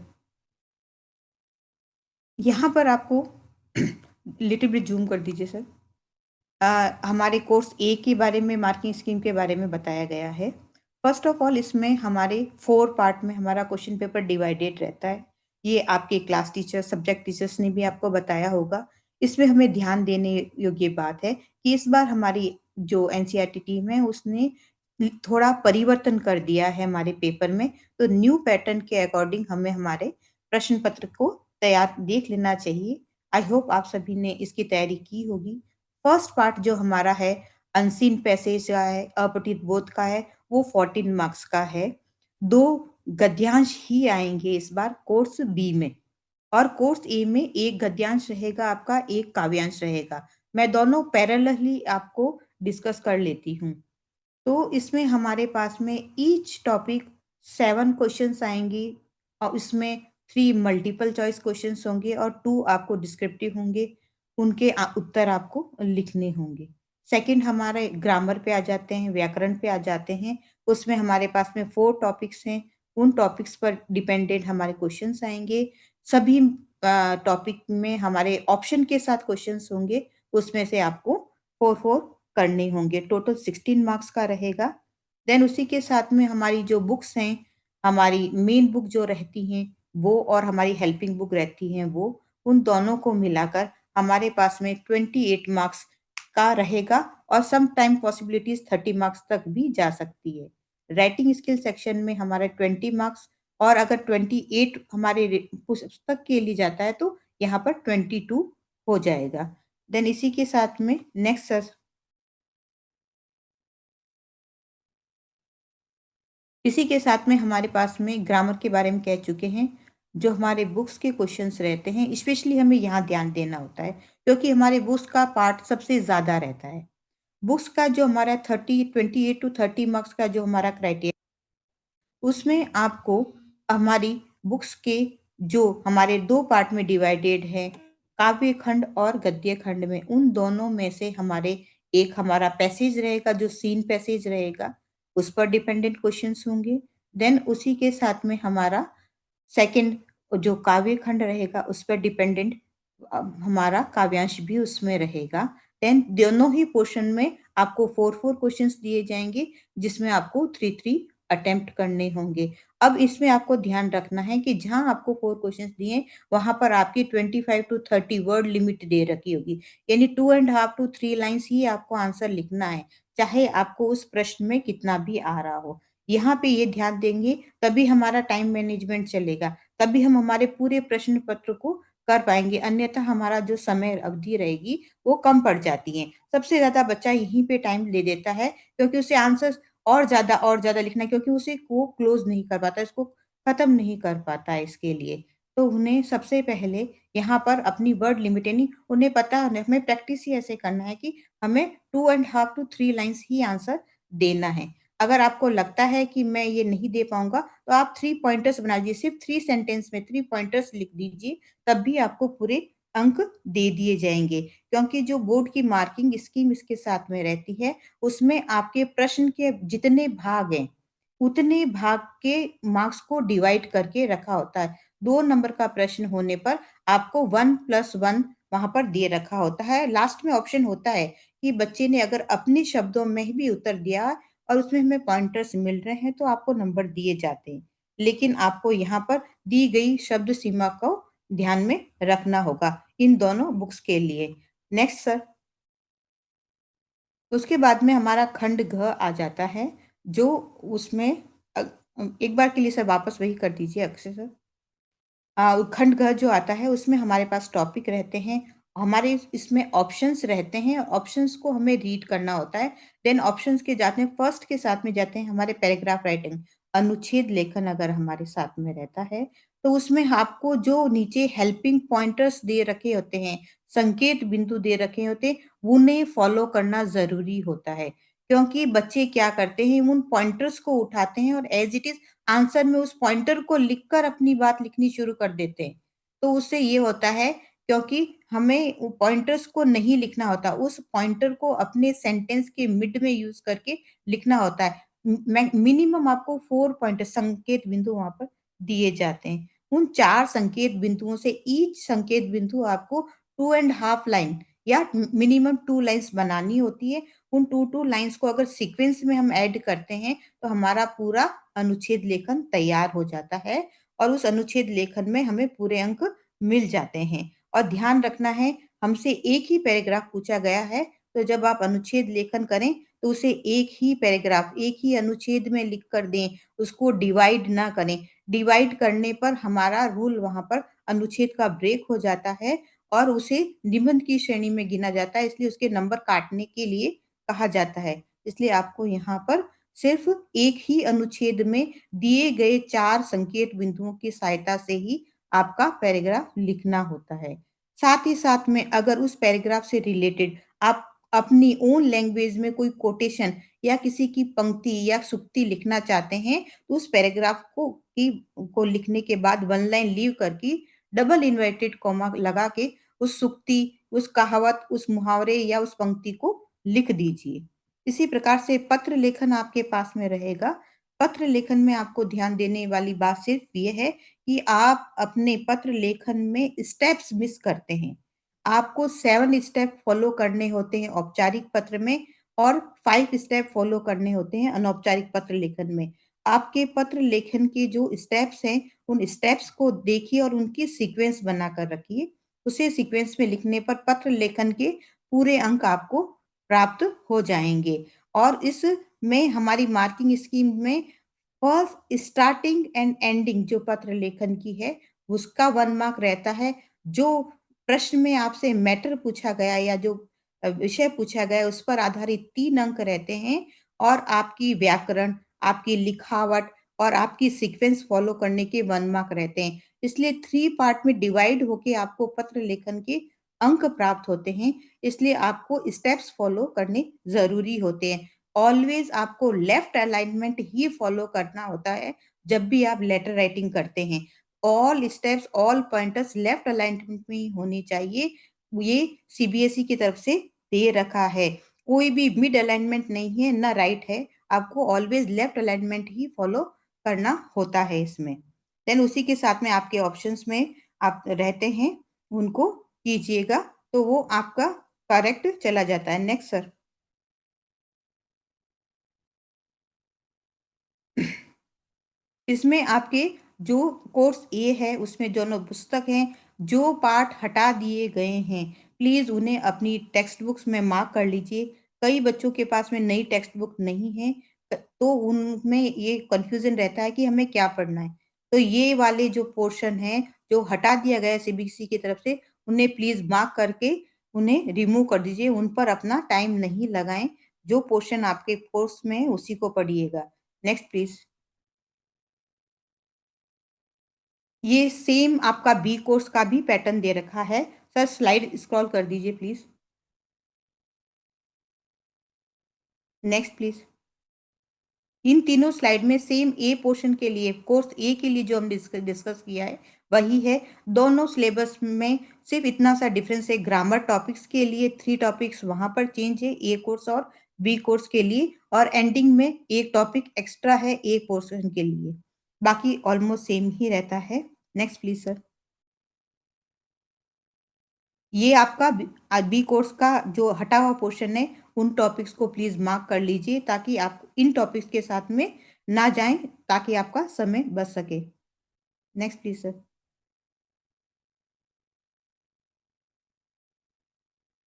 यहाँ पर आपको लिटिल बिट ज़ूम कर दीजिए सर। हमारे कोर्स ए के बारे में मार्किंग स्कीम के बारे में बताया गया है। फर्स्ट ऑफ ऑल इसमें हमारे 4 पार्ट में हमारा क्वेश्चन पेपर डिवाइडेड रहता है। ये आपके क्लास टीचर, सब्जेक्ट टीचर्स ने भी आपको बताया होगा। इसमें हमें ध्यान देने योग्य बात है कि इस बार हमारी जो एनसीईआरटी टीम है उसने थोड़ा परिवर्तन कर दिया है हमारे पेपर में। तो न्यू पैटर्न के अकॉर्डिंग हमें हमारे प्रश्न पत्र को तैयार देख लेना चाहिए। आई होप आप सभी ने इसकी तैयारी की होगी। फर्स्ट पार्ट जो हमारा है अनसीन पैसेज का है, अपठित बोध का है, वो 14 मार्क्स का है। 2 गद्यांश ही आएँगे इस बार कोर्स बी में और कोर्स ए में 1 गद्यांश रहेगा आपका, 1 काव्यांश रहेगा। मैं दोनों पैरेलली आपको डिस्कस कर लेती हूँ। तो इसमें हमारे पास में ईच टॉपिक 7 क्वेश्चन्स आएँगी और इसमें 3 मल्टीपल चॉइस क्वेश्चन्स होंगे और 2 आपको डिस्क्रिप्टिव होंगे। उनके उत्तर आपको लिखने होंगे। सेकंड हमारे ग्रामर पे आ जाते हैं, व्याकरण पे आ जाते हैं। उसमें हमारे पास में 4 टॉपिक्स हैं। उन टॉपिक्स पर डिपेंडेंट हमारे क्वेश्चन्स आएँगे। सभी टॉपिक में हमारे ऑप्शन के साथ क्वेश्चन्स होंगे। उसमें से आपको 4-4 करने होंगे। टोटल 16 मार्क्स का रहेगा। देन उसी के साथ में हमारी जो बुक्स हैं, हमारी मेन बुक जो रहती हैं, वो और हमारी हेल्पिंग बुक रहती हैं वो, उन दोनों को मिलाकर हमारे पास में 28 मार्क्स का रहेगा और सम टाइम पॉसिबिलिटीज़ 30 मार्क्स तक भी जा सकती है। राइटिंग स्किल सेक्शन में हमारे 20 मार्क्स और अगर 28 हमारे पुस्तक के लिए जाता है तो यहाँ पर 22 हो जाएगा। देन इसी के साथ में नेक्स्ट सर। इसी के साथ में हमारे पास में ग्रामर के बारे में कह चुके हैं। जो हमारे बुक्स के क्वेश्चंस रहते हैं, स्पेशली हमें यहाँ ध्यान देना होता है, क्योंकि हमारे बुक्स का पार्ट सबसे ज़्यादा रहता है। बुक्स का जो हमारा 28 टू 30 मार्क्स का जो हमारा क्राइटेरिया, उसमें आपको हमारी बुक्स के जो हमारे 2 पार्ट में डिवाइडेड है, काव्य खंड और गद्य खंड में, उन दोनों में से हमारे एक हमारा पैसेज रहेगा जो सीन पैसेज रहेगा, उस पर डिपेंडेंट क्वेश्चंस होंगे। देन उसी के साथ में हमारा सेकंड जो काव्य खंड रहेगा उस पर डिपेंडेंट हमारा काव्यांश भी उसमें रहेगा। देन दोनों ही पोर्शन में आपको 4-4 क्वेश्चंस दिए जाएँगे, जिसमें आपको 3-3 अटेम्प्ट करने होंगे अब इसमें आपको ध्यान रखना है कि जहाँ आपको 4 क्वेश्चंस दिए, वहाँ पर आपकी 25 टू 30 वर्ड लिमिट दे रखी होगी। यानी 2 एंड हाफ टू 3 लाइन्स ही आपको आंसर लिखना है, चाहे आपको उस प्रश्न में कितना भी आ रहा हो। यहाँ पे ये ध्यान देंगे, तभी हमारा टाइम मैनेजमेंट चलेगा, तभी हम हमारे पूरे प्रश्न पत्र को कर पाएँगे, अन्यथा हमारा जो समय अवधि रहेगी, वो कम पड़ जाती है। सबसे ज़्यादा बच्चा यहीं पे टाइम ले देता है, क्योंकि उसे आंसर्स और ज़्यादा लिखना है, क्योंकि उसे वो क्लोज़ नहीं कर पाता, इसको खत्म नहीं कर पाता है इसके लिए। तो उन्हें सबसे पहले यहाँ पर अपनी वर्ड लिमिट, यानी उन्हें पता है, हमें प्रैक्टिस ही ऐसे करना है कि हमें 2 एंड हाफ टू 3 लाइन्स ही आंसर देना है। अगर आपको लगता है कि मैं ये नहीं दे पाऊँगा, तो आप 3 पॉइंटर्स बना दीजिए, सिर्फ़ 3 सेंटेंस में 3 पॉइंटर्स लिख दीजिए, तब भी आपको पूरे अंक दे दिए जाएँगे। क्योंकि जो बोर्ड की मार्किंग स्कीम इसके साथ में रहती है, उसमें आपके प्रश्न के जितने भाग हैं, उतने भाग के मार्क्स को डिवाइड करके रखा होता है। 2 नंबर का प्रश्न होने पर आपको 1 + 1 वहाँ पर दे रखा होता है। लास्ट में ऑप्शन होता है कि बच्चे ने अगर अपने शब्दों में भी उत्तर दिया है और उसमें हमें पॉइंटर्स मिल रहे हैं, तो आपको नंबर दिए जाते हैं। लेकिन आपको यहाँ पर दी गई शब्द सीमा को ध्यान में रखना होगा, इन दोनों बुक्स के लिए। Next sir. उसके बाद में हमारा खंड घ आ जाता है, जो उसमें एक बार के लिए सर वापस वही कर दीजिए अक्षय सर। खंड घ जो आता है, उसमें हमारे पास टॉपिक रहते हैं, हमारे इसमें ऑप्शंस रहते हैं, ऑप्शंस को हमें रीड करना होता है। देन ऑप्शंस के जाते हैं, फर्स्ट के साथ में जाते हैं हमारे पैराग्राफ राइटिंग, अनुच्छेद लेखन अगर हमारे साथ में रहता है, तो उसमें आपको जो नीचे हेल्पिंग पॉइंटर्स दे रखे होते हैं, संकेत बिंदु दे रखे होते हैं, उन्हें फॉलो करना ज़रूरी होता है। क्योंकि बच्चे क्या करते हैं, उन पॉइंटर्स को उठाते हैं और एज़ इट इज़ आंसर में उस पॉइंटर को लिखकर अपनी बात लिखनी शुरू कर देते हैं। तो उससे ये होता है, क्योंकि हमें पॉइंटर्स को नहीं लिखना होता, उस पॉइंटर को अपने सेंटेंस के मिड में यूज़ करके लिखना होता है। मिनिमम आपको 4 पॉइंटर संकेत बिंदु वहाँ पर दिए जाते हैं। उन 4 संकेत बिंदुओं से ईच संकेत बिंदु आपको 2 एंड हाफ लाइन या मिनिमम 2 लाइन्स बनानी होती है। उन 2 लाइन्स को अगर सीक्वेंस में हम ऐड करते हैं, तो हमारा पूरा अनुच्छेद लेखन तैयार हो जाता है और उस अनुच्छेद लेखन में हमें पूरे अंक मिल जाते हैं। और ध्यान रखना है, हमसे एक ही पैराग्राफ पूछा गया है, तो जब आप अनुच्छेद लेखन करें, तो उसे एक ही पैराग्राफ, एक ही अनुच्छेद में लिख कर दें, उसको डिवाइड ना करें। डिवाइड करने पर हमारा रूल वहाँ पर अनुच्छेद का ब्रेक हो जाता है और उसे निबंध की श्रेणी में गिना जाता है, इसलिए उसके नंबर काटने के लिए कहा जाता है। इसलिए आपको यहाँ पर सिर्फ़ एक ही अनुच्छेद में दिए गए 4 संकेत बिंदुओं की सहायता से ही आपका पैराग्राफ लिखना होता है। साथ ही साथ में अगर उस पैराग्राफ से रिलेटेड आप अपनी ओन लैंग्वेज में कोई कोटेशन या किसी की पंक्ति या सूक्ति लिखना चाहते हैं, तो उस पैराग्राफ को लिखने के बाद 1 लाइन लीव करके डबल इन्वर्टेड कॉमा लगा के उस सूक्ति, उस कहावत, उस मुहावरे या उस पंक्ति को लिख दीजिए। इसी प्रकार से पत्र लेखन आपके पास में रहेगा। पत्र लेखन में आपको ध्यान देने वाली बात सिर्फ ये है कि आप अपने पत्र लेखन में स्टेप्स मिस करते हैं। आपको 7 स्टेप फॉलो करने होते हैं औपचारिक पत्र में और 5 स्टेप फॉलो करने होते हैं अनौपचारिक पत्र लेखन में। आपके पत्र लेखन के जो स्टेप्स हैं, उन स्टेप्स को देखिए और उनकी सीक्वेंस बनाकर रखिए। उसे सीक्वेंस में लिखने पर पत्र लेखन के पूरे अंक आपको प्राप्त हो जाएँगे। और इसमें हमारी मार्किंग स्कीम में फर्स्ट स्टार्टिंग एंड एंडिंग जो पत्र लेखन की है, उसका 1 मार्क रहता है। जो प्रश्न में आपसे मैटर पूछा गया या जो विषय पूछा गया है, उस पर आधारित 3 अंक रहते हैं और आपकी व्याकरण, आपकी लिखावट और आपकी सीक्वेंस फ़ॉलो करने के 1 मार्क रहते हैं। इसलिए 3 पार्ट में डिवाइड होके आपको पत्र लेखन के अंक प्राप्त होते हैं, इसलिए आपको स्टेप्स फ़ॉलो करने ज़रूरी होते हैं। ऑलवेज़ आपको लेफ्ट अलाइनमेंट ही फ़ॉलो करना होता है, जब भी आप लेटर राइटिंग करते हैं। All steps, all pointers left alignment में ही होनी चाहिए। ये सीबीएसई की तरफ से दे रखा है। कोई भी मिड अलाइनमेंट नहीं है, ना राइट है। आपको ऑलवेज़ लेफ्ट अलाइनमेंट ही फ़ॉलो करना होता है इसमें। देन उसी के साथ में आपके ऑप्शंस में आप रहते हैं, उनको कीजिएगा, तो वो आपका करेक्ट चला जाता है। Next sir. इसमें आपके जो कोर्स ए है उसमें दोनों पुस्तक हैं, जो पाठ हटा दिए गए हैं प्लीज़ उन्हें अपनी टेक्स्ट बुक्स में मार्क कर लीजिए। कई बच्चों के पास में नई टेक्स्ट बुक नहीं है, तो उनमें ये कन्फ्यूज़न रहता है कि हमें क्या पढ़ना है। तो ये वाले जो पोर्शन हैं, जो हटा दिया गया है सीबीएसई की तरफ से, उन्हें प्लीज़ मार्क करके उन्हें रिमूव कर दीजिए, उन पर अपना टाइम नहीं लगाएँ। जो पोर्शन आपके कोर्स में है उसी को पढ़िएगा। Next please. ये सेम आपका बी कोर्स का भी पैटर्न दे रखा है। सर स्लाइड स्क्रॉल कर दीजिए प्लीज़। Next please. इन तीनों स्लाइड में सेम ए पोर्शन के लिए, कोर्स ए के लिए जो हम डिस्कस किया है वही है। दोनों सिलेबस में सिर्फ इतना सा डिफरेंस है, ग्रामर टॉपिक्स के लिए 3 टॉपिक्स वहाँ पर चेंज है ए कोर्स और बी कोर्स के लिए, और एंडिंग में एक टॉपिक एक्स्ट्रा है ए पोर्शन के लिए। बाकी ऑलमोस्ट सेम ही रहता है। Next please sir. ये आपका बी कोर्स का जो हटा हुआ पोर्शन है, उन टॉपिक्स को प्लीज़ मार्क कर लीजिए ताकि आप इन टॉपिक्स के साथ में ना जाएँ, ताकि आपका समय बच सके। Next please sir.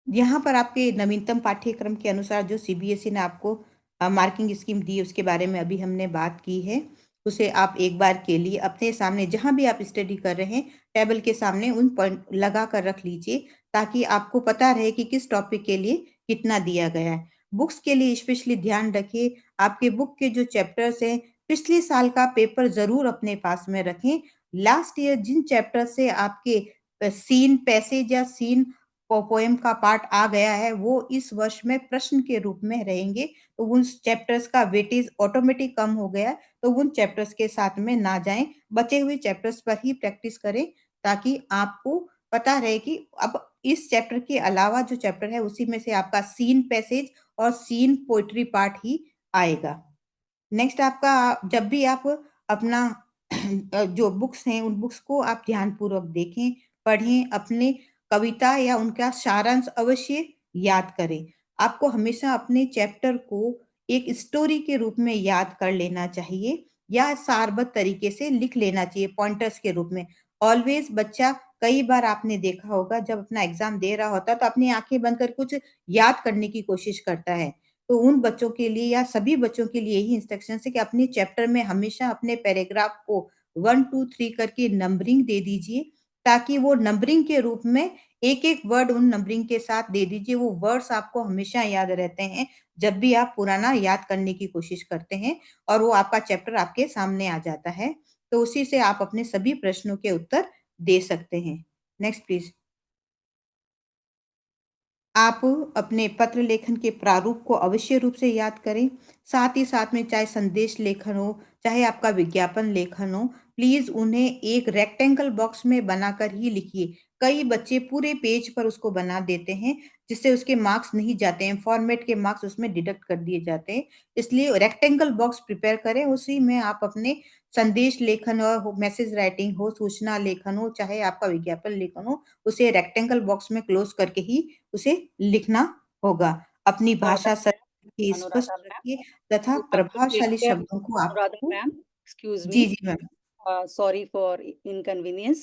यहाँ पर आपके नवीनतम पाठ्यक्रम के अनुसार जो सीबीएसई ने आपको मार्किंग स्कीम दी, उसके बारे में अभी हमने बात की है। उसे आप एक बार के लिए अपने सामने जहाँ भी आप स्टडी कर रहे हैं, टेबल के सामने उन पॉइंट लगा कर रख लीजिए, ताकि आपको पता रहे कि किस टॉपिक के लिए कितना दिया गया है। बुक्स के लिए स्पेशली ध्यान रखिए, आपके बुक के जो चैप्टर्स हैं, पिछले साल का पेपर ज़रूर अपने पास में रखें। लास्ट ईयर जिन चैप्टर से आपके सीन पैसेज या सीन पोएम का पार्ट आ गया है, वो इस वर्ष में प्रश्न के रूप में रहेंगे, तो उन चैप्टर्स का वेटेज ऑटोमेटिक कम हो गया है, तो उन चैप्टर्स के साथ में ना जाएँ, बचे हुए चैप्टर्स पर ही प्रैक्टिस करें, ताकि आपको पता रहे कि अब इस चैप्टर के अलावा जो चैप्टर है, उसी में से आपका सीन पैसेज और सीन पोएट्री पार्ट ही आएगा। नेक्स्ट आपका, जब भी आप अपना जो बुक्स हैं, उन बुक्स को आप ध्यानपूर्वक देखें, पढ़ें, अपने कविता या उनका सारांश अवश्य याद करें। आपको हमेशा अपने चैप्टर को एक स्टोरी के रूप में याद कर लेना चाहिए या सारबद्ध तरीके से लिख लेना चाहिए पॉइंटर्स के रूप में। ऑलवेज़ बच्चा, कई बार आपने देखा होगा जब अपना एग्ज़ाम दे रहा होता है, तो अपनी आँखें बंद कर कुछ याद करने की कोशिश करता है। तो उन बच्चों के लिए या सभी बच्चों के लिए यही इंस्ट्रक्शंस है कि अपने चैप्टर में हमेशा अपने पैराग्राफ को 1, 2, 3 करके नंबरिंग दे दीजिए, ताकि वो नंबरिंग के रूप में एक-एक वर्ड उन नंबरिंग के साथ दे दीजिए। वो वर्ड्स आपको हमेशा याद रहते हैं, जब भी आप पुराना याद करने की कोशिश करते हैं और वो आपका चैप्टर आपके सामने आ जाता है, तो उसी से आप अपने सभी प्रश्नों के उत्तर दे सकते हैं। Next please. आप अपने पत्र लेखन के प्रारूप को अवश्य रूप से याद करें। साथ ही साथ में चाहे संदेश लेखन हो, चाहे आपका विज्ञापन लेखन हो, प्लीज़ उन्हें एक रेक्टेंगल बॉक्स में बनाकर ही लिखिए। कई बच्चे पूरे पेज पर उसको बना देते हैं, जिससे उसके मार्क्स नहीं जाते हैं, फॉर्मेट के मार्क्स उसमें डिडक्ट कर दिए जाते हैं। इसलिए रेक्टेंगल बॉक्स प्रिपेयर करें, उसी में आप अपने संदेश लेखन हो, मैसेज राइटिंग हो, सूचना लेखन हो, चाहे आपका विज्ञापन लेखन हो, उसे रेक्टेंगल बॉक्स में क्लोज़ करके ही उसे लिखना होगा। अपनी भाषा सरल रखिए, स्पष्ट Anuradha ma'am, रखिए तथा you have to take प्रभावशाली care. शब्दों को Anuradha आपको। ma'am, excuse जी, me. जी ma'am. Sorry for inconvenience,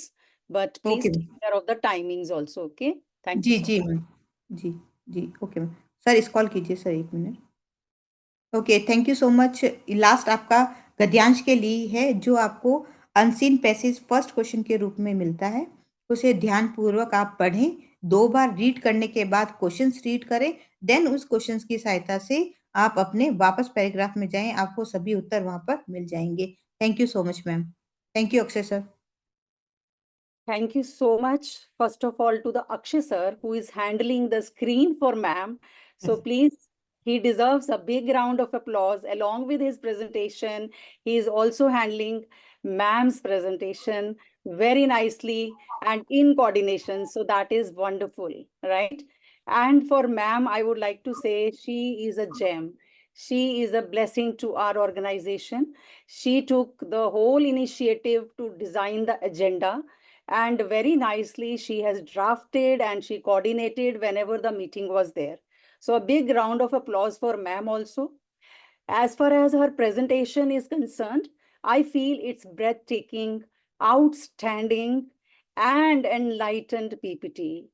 but please okay take ma'am. care of the timings also. Okay. Thank you जी, so जी much. मैम। जी, जी, ओके मैम। सर इस कॉल कीजिए sir 1 minute. Okay, thank you so much. Last आपका गद्यांश के लिए है, जो आपको अनसीन पैसेज फर्स्ट क्वेश्चन के रूप में मिलता है। उसे ध्यानपूर्वक आप पढ़ें, 2 बार रीड करने के बाद क्वेश्चंस रीड करें, देन उस क्वेश्चंस की सहायता से आप अपने वापस पैराग्राफ में जाएँ, आपको सभी उत्तर वहाँ पर मिल जाएँगे। Thank you so much ma'am. Thank you Akshay sir. Thank you so much, first of all, to the Akshay sir, who is handling the screen for ma'am. So please, he deserves a big round of applause along with his presentation. He is also handling ma'am's presentation very nicely and in coordination. So that is wonderful, right? And for ma'am, I would like to say she is a gem. She is a blessing to our organization. She took the whole initiative to design the agenda, and very nicely she has drafted and she coordinated whenever the meeting was there. So a big round of applause for ma'am also. As far as her presentation is concerned, I feel it's breathtaking, outstanding, and enlightened PPT.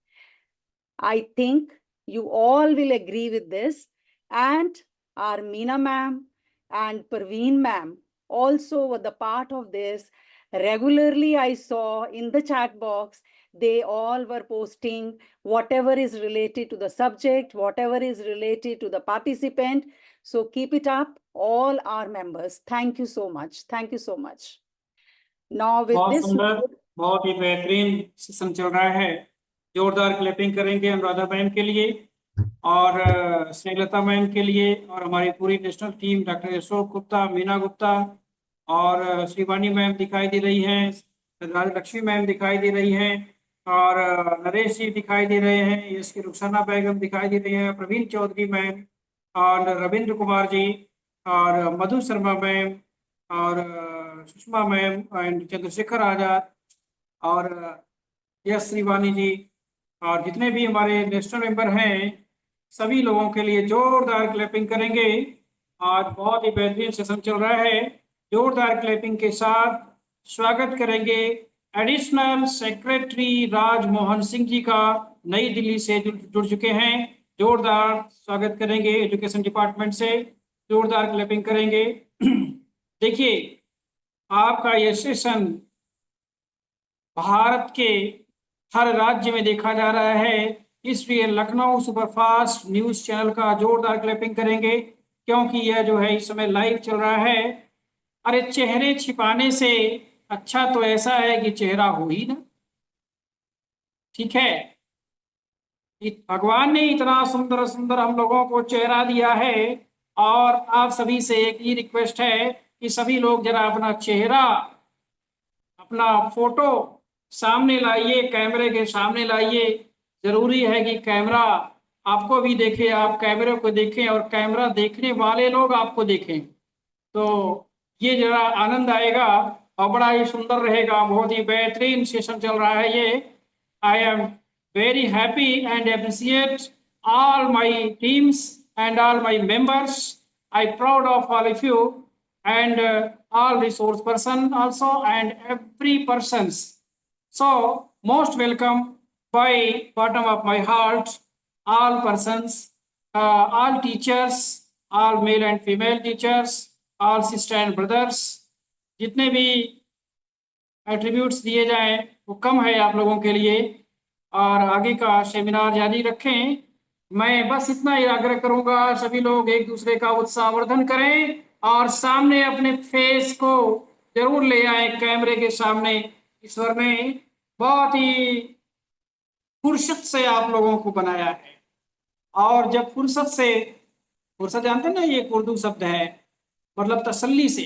I think you all will agree with this. And our Meena ma'am and Parveen ma'am also were the part of this. Regularly, I saw in the chat box, they all were posting whatever is related to the subject, whatever is related to the participant. So keep it up, all our members. Thank you so much. Thank you so much. Now with बहुत this, सुंदर, बहुत ही बेहतरीन session चल रहा है। जोरदार clapping करेंगे Anuradha ma'am के लिए और स्नेहलता मैम के लिए और हमारी पूरी national team, doctor Ashok Gupta, Meena Gupta और श्रीवाणी मैम दिखाई दे रही हैं, राजलक्ष्मी मैम दिखाई दे रही हैं और नरेश जी दिखाई दे रहे हैं, इसकी रुखसाना बेगम दिखाई दे रही हैं, प्रवीण चौधरी मैम और रविंद्र कुमार जी और मधु शर्मा मैम और सुषमा मैम एंड चंद्रशेखर आजाद और यश श्रीवाणी जी और जितने भी हमारे नेशनल मेंबर हैं, सभी लोगों के लिए जोरदार क्लैपिंग करेंगे। आज बहुत ही बेहतरीन सेशन चल रहा है। जोरदार क्लैपिंग के साथ स्वागत करेंगे एडिशनल सेक्रेटरी राजमोहन सिंह जी का, नई दिल्ली से जुड़ चुके हैं। जोरदार स्वागत करेंगे एजुकेशन डिपार्टमेंट से, जोरदार क्लैपिंग करेंगे। देखिए, आपका ये सेशन भारत के हर राज्य में देखा जा रहा है, इसलिए लखनऊ सुपरफास्ट न्यूज चैनल का जोरदार क्लैपिंग करेंगे, क्योंकि यह जो है इस समय लाइव चल रहा है। अरे चेहरे छिपाने से अच्छा तो ऐसा है कि चेहरा हो ही ना, ठीक है। भगवान ने इतना सुंदर सुंदर हम लोगों को चेहरा दिया है और आप सभी से एक ही रिक्वेस्ट है कि सभी लोग जरा अपना चेहरा, अपना फोटो सामने लाइए, कैमरे के सामने लाइए। जरूरी है कि कैमरा आपको भी देखे, आप कैमरे को देखें और कैमरा देखने वाले लोग आपको देखें, तो ये जरा आनंद आएगा और बड़ा ही सुंदर रहेगा। बहुत ही बेहतरीन सेशन चल रहा है ये। I am very happy and appreciate all my teams and all my members. I proud of all of you and all resource person also and every persons. So most welcome by bottom of my heart, all persons, all teachers, all male and female teachers, all sister and brothers. जितने भी attributes दिए जाएं वो कम है आप लोगों के लिए और आगे का सेमिनार जारी रखें। मैं बस इतना ही आग्रह करूंगा, सभी लोग एक दूसरे का उत्साहवर्धन करें और सामने अपने फेस को जरूर ले आए कैमरे के सामने। ईश्वर ने बहुत ही फुर्सत से आप लोगों को बनाया है और जब फुर्सत जानते हैं ना, ये एक उर्दू शब्द है, मतलब तसल्ली से।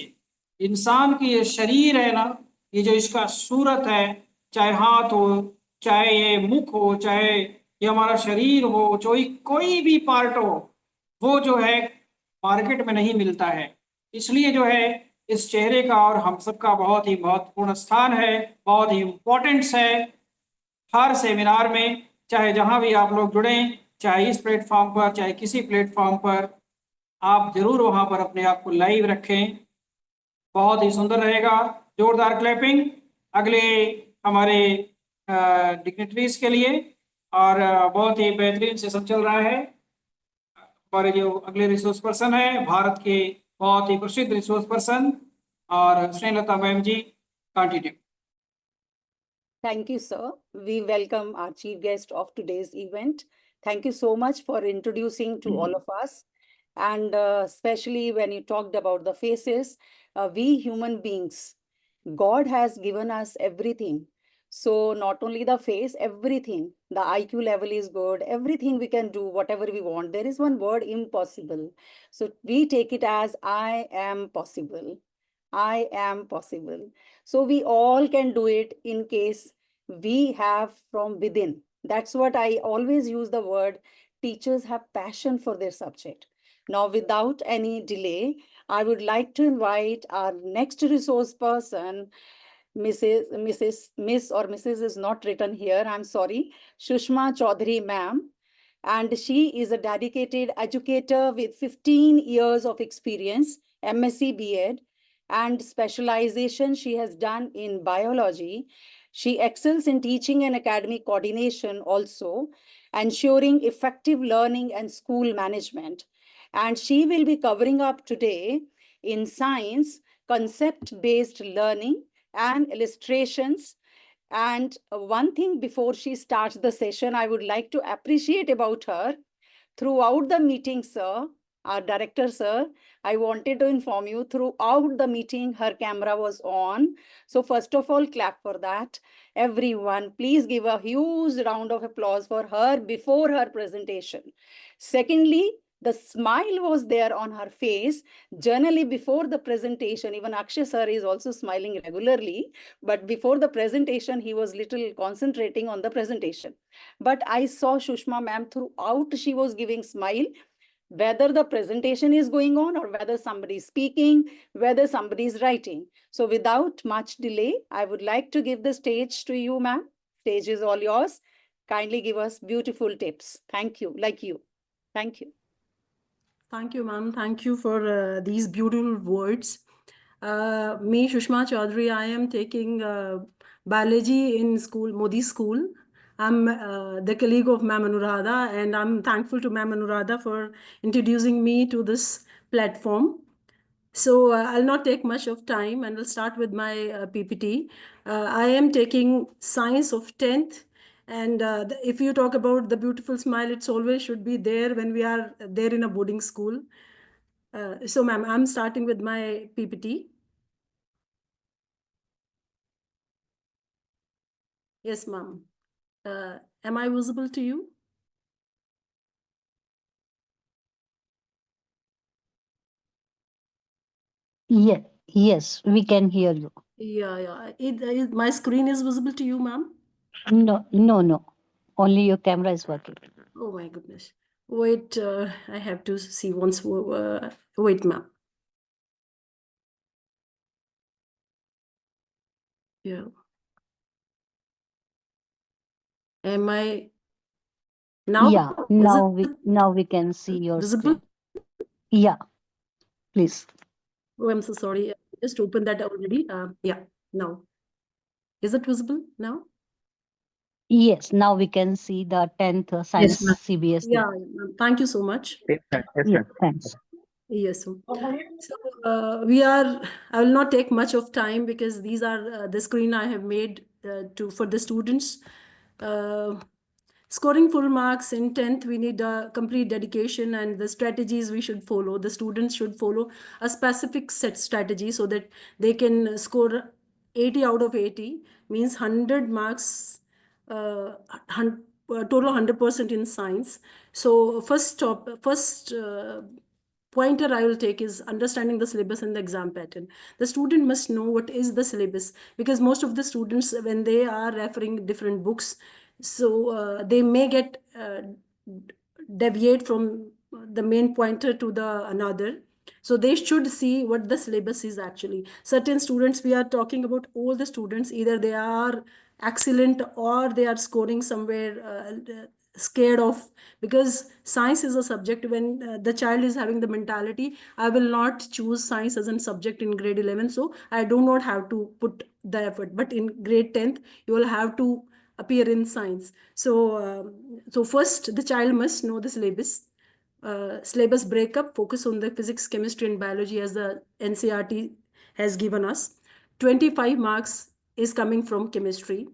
इंसान की ये शरीर है ना, ये जो इसका सूरत है, चाहे हाथ हो, चाहे ये मुख हो, चाहे ये हमारा शरीर हो, कोई भी पार्ट हो, वो जो है मार्केट में नहीं मिलता है। इसलिए जो है इस चेहरे का और हम सबका बहुत ही महत्वपूर्ण स्थान है, बहुत ही इम्पोर्टेंस है। हर सेमिनार में चाहे जहां भी आप लोग जुड़ें, चाहे इस प्लेटफॉर्म पर चाहे किसी प्लेटफॉर्म पर, आप जरूर वहां पर अपने आप को लाइव रखें, बहुत ही सुंदर रहेगा। जोरदार क्लैपिंग अगले हमारे डिग्निटरीज के लिए और बहुत ही बेहतरीन सेशन चल रहा है। हमारे जो अगले रिसोर्स पर्सन है, भारत के बहुत ही प्रसिद्ध रिसोर्स पर्सन और Snehlata ma'am ji, continue. thank you, sir. We welcome our chief guest of today's event. Thank you so much for introducing to all of us. And especially when you talked about the faces, we human beings, God has given us everything. So not only the face, everything, the IQ level is good, everything we can do, whatever we want. There is one word, impossible. So we take it as I am possible. I am possible. So we all can do it in case we have from within. That's what I always use the word. Teachers have passion for their subject. Now, without any delay, I would like to invite our next resource person, Miss or Mrs. is not written here, I'm sorry, Sushma Chaudhary ma'am. And she is a dedicated educator with 15 years of experience, MSc, B.Ed. and specialization she has done in biology. She excels in teaching and academic coordination also, ensuring effective learning and school management. And she will be covering up today in science, concept-based learning and illustrations. And one thing before she starts the session, I would like to appreciate about her. Throughout the meeting, sir, our director, sir, I wanted to inform you throughout the meeting, her camera was on. So first of all, clap for that. Everyone, please give a huge round of applause for her before her presentation. Secondly, the smile was there on her face. Generally, before the presentation, even Akshay sir is also smiling regularly, but before the presentation, he was little concentrating on the presentation. But I saw Shushma ma'am throughout, she was giving smile, whether the presentation is going on or whether somebody is speaking, whether somebody is writing. So without much delay, I would like to give the stage to you, ma'am. Stage is all yours. Kindly give us beautiful tips. Thank you, like you. Thank you. Thank you, ma'am. Thank you for these beautiful words. Me, Shushma Chaudhary, I am taking biology in school, Modi School. I'm the colleague of Ma'am Anuradha, and I'm thankful to Ma'am Anuradha for introducing me to this platform. So I'll not take much of time, and I'll start with my PPT. I am taking science of 10th. And if you talk about the beautiful smile, it's always should be there when we are there in a boarding school. So ma'am, I'm starting with my PPT. Yes, ma'am. Am I visible to you? Yes, we can hear you. Yeah. My screen is visible to you, ma'am? No. Only your camera is working. Oh my goodness. Wait, I have to see once. Wait, ma'am. Yeah. Am I now? Yeah, now we can see your visible? screen. Yeah, please. Oh, I'm so sorry. I just opened that already. Yeah, now. Is it visible now? Yes, now we can see the 10th science ma'am. CBSE. Yeah, thank you so much. Yes, ma'am. Yes, Yeah, ma'am. thanks. Yes. So I will not take much of time because these are the screen I have made for the students. Scoring full marks in 10th, we need a complete dedication, and the strategies we should follow. The students should follow a specific set strategy so that they can score 80 out of 80, means 100 marks, total 100% in science. So first pointer I will take is understanding the syllabus and the exam pattern. The student must know what is the syllabus, because most of the students, when they are referring different books, so they may get deviate from the main pointer to the another. So they should see what the syllabus is actually. Certain students, we are talking about all the students, either they are excellent or they are scoring somewhere scared of, because science is a subject when the child is having the mentality, I will not choose science as a subject in grade 11, so I do not have to put the effort. But in grade 10th, you will have to appear in science. So first the child must know the syllabus. Syllabus breakup, focus on the physics, chemistry, and biology as the NCERT has given us. 25 marks is coming from chemistry.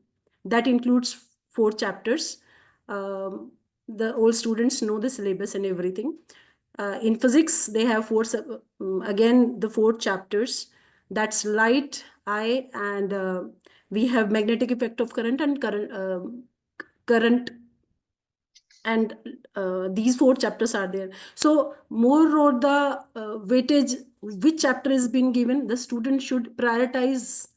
That includes 4 chapters. The all students know the syllabus and everything. In physics, they have again the 4 chapters. That's light, I, and we have magnetic effect of current and current, and these 4 chapters are there. So more or the weightage, which chapter is being given, the student should prioritize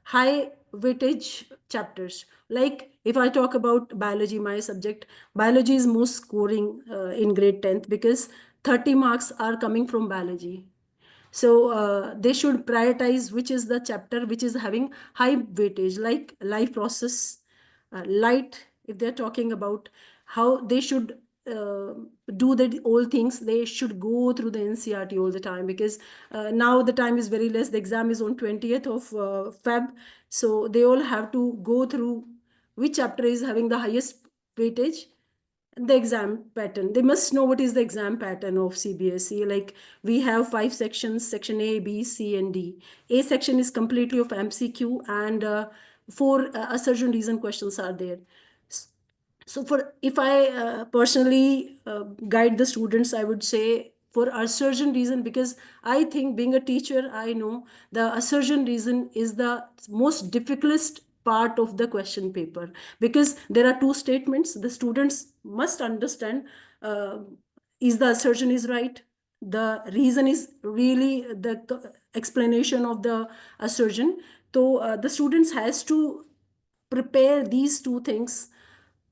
high weightage chapters. Like if I talk about biology, my subject, biology is most scoring in grade 10th, because 30 marks are coming from biology. So they should prioritize which is the chapter which is having high weightage, like life process, light, if they're talking about how they should do the all things, they should go through the NCERT all the time, because now the time is very less. The exam is on 20th of Feb. So they all have to go through which chapter is having the highest weightage, the exam pattern. They must know what is the exam pattern of CBSE. Like we have 5 sections, section A, B, C, and D. A section is completely of MCQ, and 4 assertion reason questions are there. So for, if I personally guide the students, I would say for assertion reason, because I think being a teacher, I know the assertion reason is the most difficult part of the question paper, because there are 2 statements. The students must understand, is the assertion is right, the reason is really the explanation of the assertion. So the students has to prepare these 2 things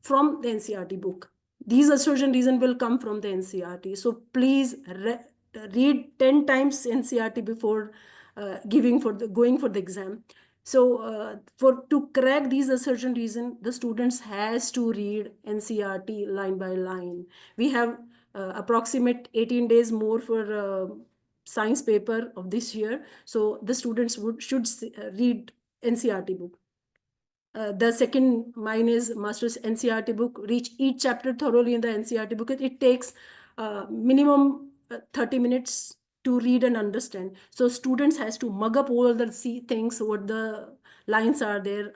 from the NCERT book. These assertion reason will come from the NCERT. So please read 10 times NCERT before going for the exam. So to crack these assertion reason, the students has to read NCERT line by line. We have approximate 18 days more for science paper of this year. So the students should read NCERT book. The second mine is master's NCERT book. Reach each chapter thoroughly in the NCERT book. It takes minimum 30 minutes to read and understand. So students has to mug up all the things, what the lines are there.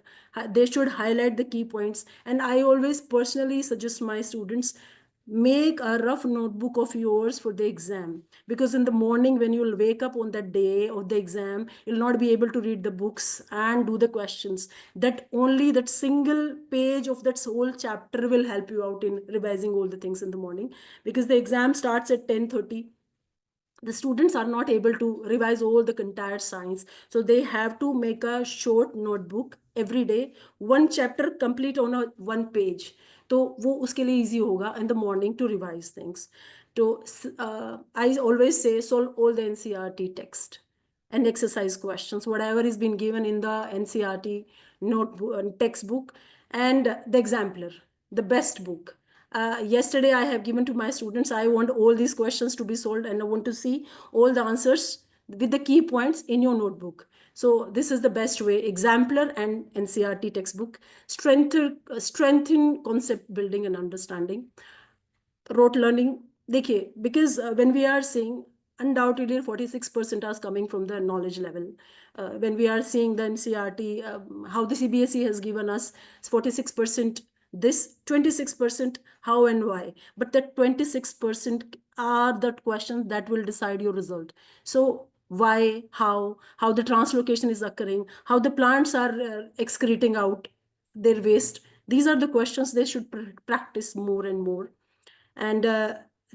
They should highlight the key points. And I always personally suggest my students, make a rough notebook of yours for the exam, because in the morning when you'll wake up on that day of the exam, you'll not be able to read the books and do the questions. That only that single page of that whole chapter will help you out in revising all the things in the morning, because the exam starts at 10:30. The students are not able to revise all the entire science. So they have to make a short notebook every day, 1 chapter complete on a 1 page. तो वो उसके लिए easy होगा in the morning to revise things. So I always say solve all the NCERT text and exercise questions, whatever is been given in the NCERT notebook, textbook, and the exemplar, the best book. Yesterday I have given to my students, I want all these questions to be solved, and I want to see all the answers with the key points in your notebook. So this is the best way, exemplar and NCERT textbook. Strengthen concept building and understanding. Rote learning, देखिए, because when we are seeing, undoubtedly 46% are coming from the knowledge level. When we are seeing the NCERT, how the CBSE has given us 46%, this 26% how and why, but that 26% are the questions that will decide your result. So why, how the translocation is occurring, how the plants are excreting out their waste. These are the questions they should practice more and more. And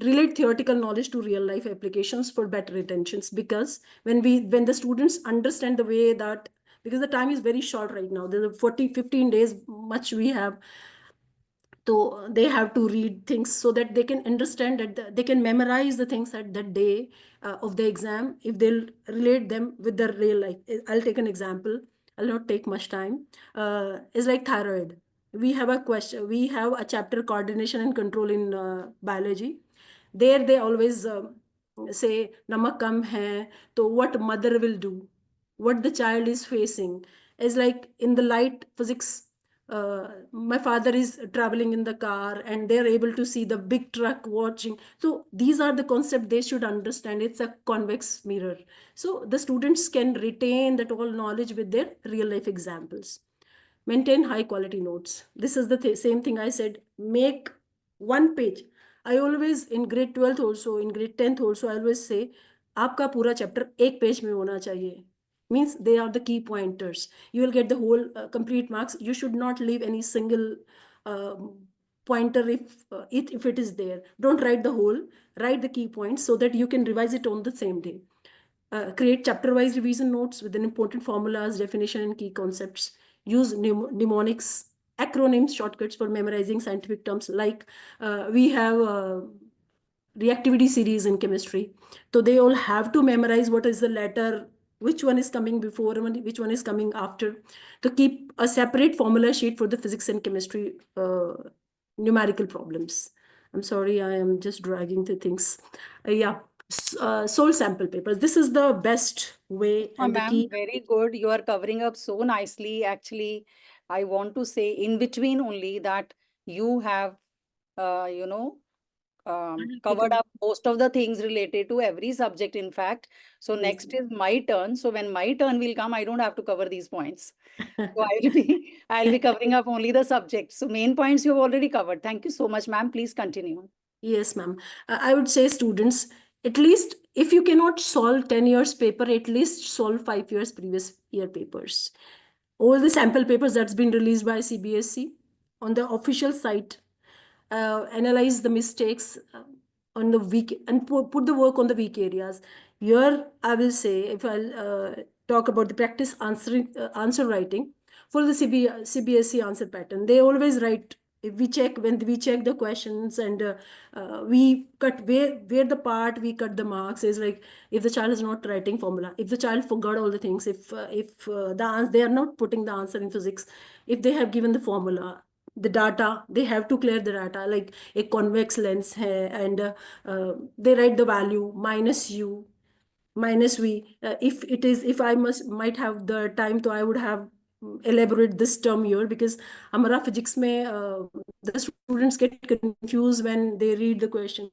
relate theoretical knowledge to real life applications for better intentions, because when the students understand the way that, because the time is very short right now, there's 15 days much we have, so they have to read things so that they can understand, that they can memorize the things at that day of the exam, if they'll relate them with the real life. I'll take an example, I'll not take much time. It's like thyroid. We have a chapter, coordination and control, in biology. There they always say namak kam hai, so what mother will do, what the child is facing. Is like in the light physics, my father is traveling in the car and they're able to see the big truck watching. So these are the concepts they should understand. It's a convex mirror. So the students can retain that all knowledge with their real life examples. Maintain high quality notes. This is the same thing I said, make 1 page. I always, in grade 12th also, in grade 10th also, I always say, आपका पूरा chapter 1 page में होना चाहिए. Means they are the key pointers. You will get the whole complete marks. You should not leave any single pointer if it is there. Don't write the whole, write the key points so that you can revise it on the same day. Create chapter-wise revision notes with important formulas, definition, and key concepts. Use mnemonics, acronyms, shortcuts for memorizing scientific terms. Like we have reactivity series in chemistry. So they all have to memorize what is the letter, which one is coming before, which one is coming after. To keep a separate formula sheet for the physics and chemistry numerical problems. I'm sorry, I am just dragging the things. Yeah, soul sample papers. This is the best way and the Ma'am, key. very good. You are covering up so nicely. Actually, I want to say in between only that you have, you know, covered up most of the things related to every subject, in fact. So Yes. next is my turn. So when my turn will come, I don't have to cover these points. So I'll be covering up only the subjects. So main points you've already covered. Thank you so much, ma'am. Please continue. Yes, ma'am. I would say students, at least if you cannot solve 10 years paper, at least solve 5 years previous year papers. All the sample papers that's been released by CBSE on the official site, analyze the mistakes on the weak and put the work on the weak areas. Here, I will say, if I'll talk about the practice answer writing for the CBSE answer pattern, they always write. If we check when we check the questions and we cut where the part we cut the marks is like if the child is not writing formula, if the child forgot all the things, if they are not putting the answer in physics, if they have given the formula, the data, they have to clear the data like a convex lens hai, and they write the value minus u minus v. If I might have the time, so I would have elaborate this term here because हमारा physics में the students get confused when they read the question.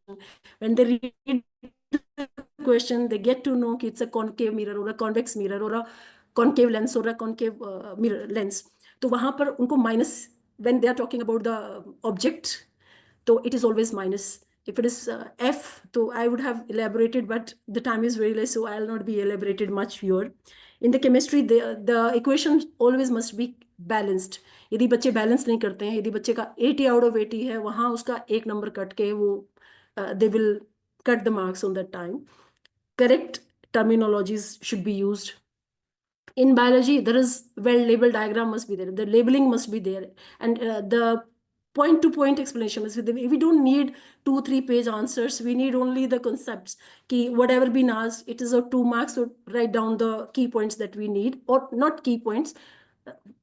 When they read the question, they get to know कि it's a concave mirror or a convex mirror or a concave lens or a concave mirror lens. तो वहाँ पर उनको minus when they are talking about the object, so it is always minus. If it is F, so I would have elaborated, but the time is very less, so I'll not be elaborated much here. In the chemistry, the equation always must be balanced. यदि बच्चे balance नहीं करते हैं, यदि बच्चे का 80 out of 80 है, वहाँ उसका एक नंबर कट के वो they will cut the marks on that time. Correct terminologies should be used. In biology, there is well-labeled diagram must be there. The labeling must be there, and the point-to-point explanation is. We don't need 2-3 page answers. We need only the concepts. Ki whatever been asked, it is a 2 marks. So write down the key points that we need, or not key points.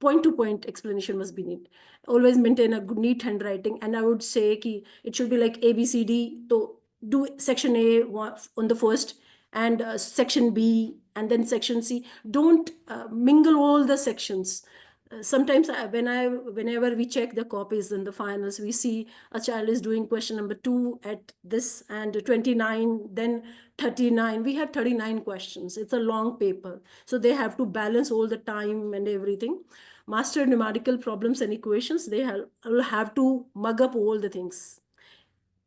Point-to-point explanation must be neat. Always maintain a good, neat handwriting, and I would say ki it should be like ABCD. So do section A on the first, and section B, and then section C. Don't mingle all the sections. Sometimes whenever we check the copies in the finals, we see a child is doing question number 2 at this and 29, then 39. We have 39 questions. It's a long paper. So they have to balance all the time and everything. Master numerical problems and equations, they will have to mug up all the things.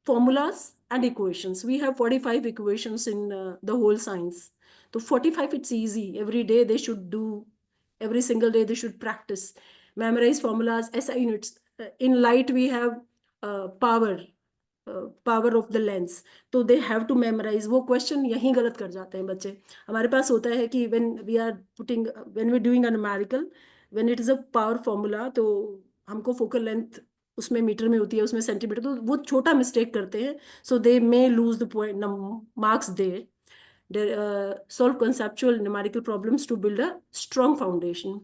Formulas and equations. We have 45 equations in the whole science. So 45, it's easy. Every day they should do, every single day they should practice. Memorize formulas, SI units. In light, we have power of the lens. तो they have to memorize. वो question यहीं गलत कर जाते हैं बच्चे. हमारे पास होता है कि when we're doing a numerical, when it is a power formula, तो हमको focal length उसमें मीटर में होती है, उसमें सेंटीमीटर, तो वो छोटा मिस्टेक करते हैं. So they may lose the point marks there. Solve conceptual numerical problems to build a strong foundation.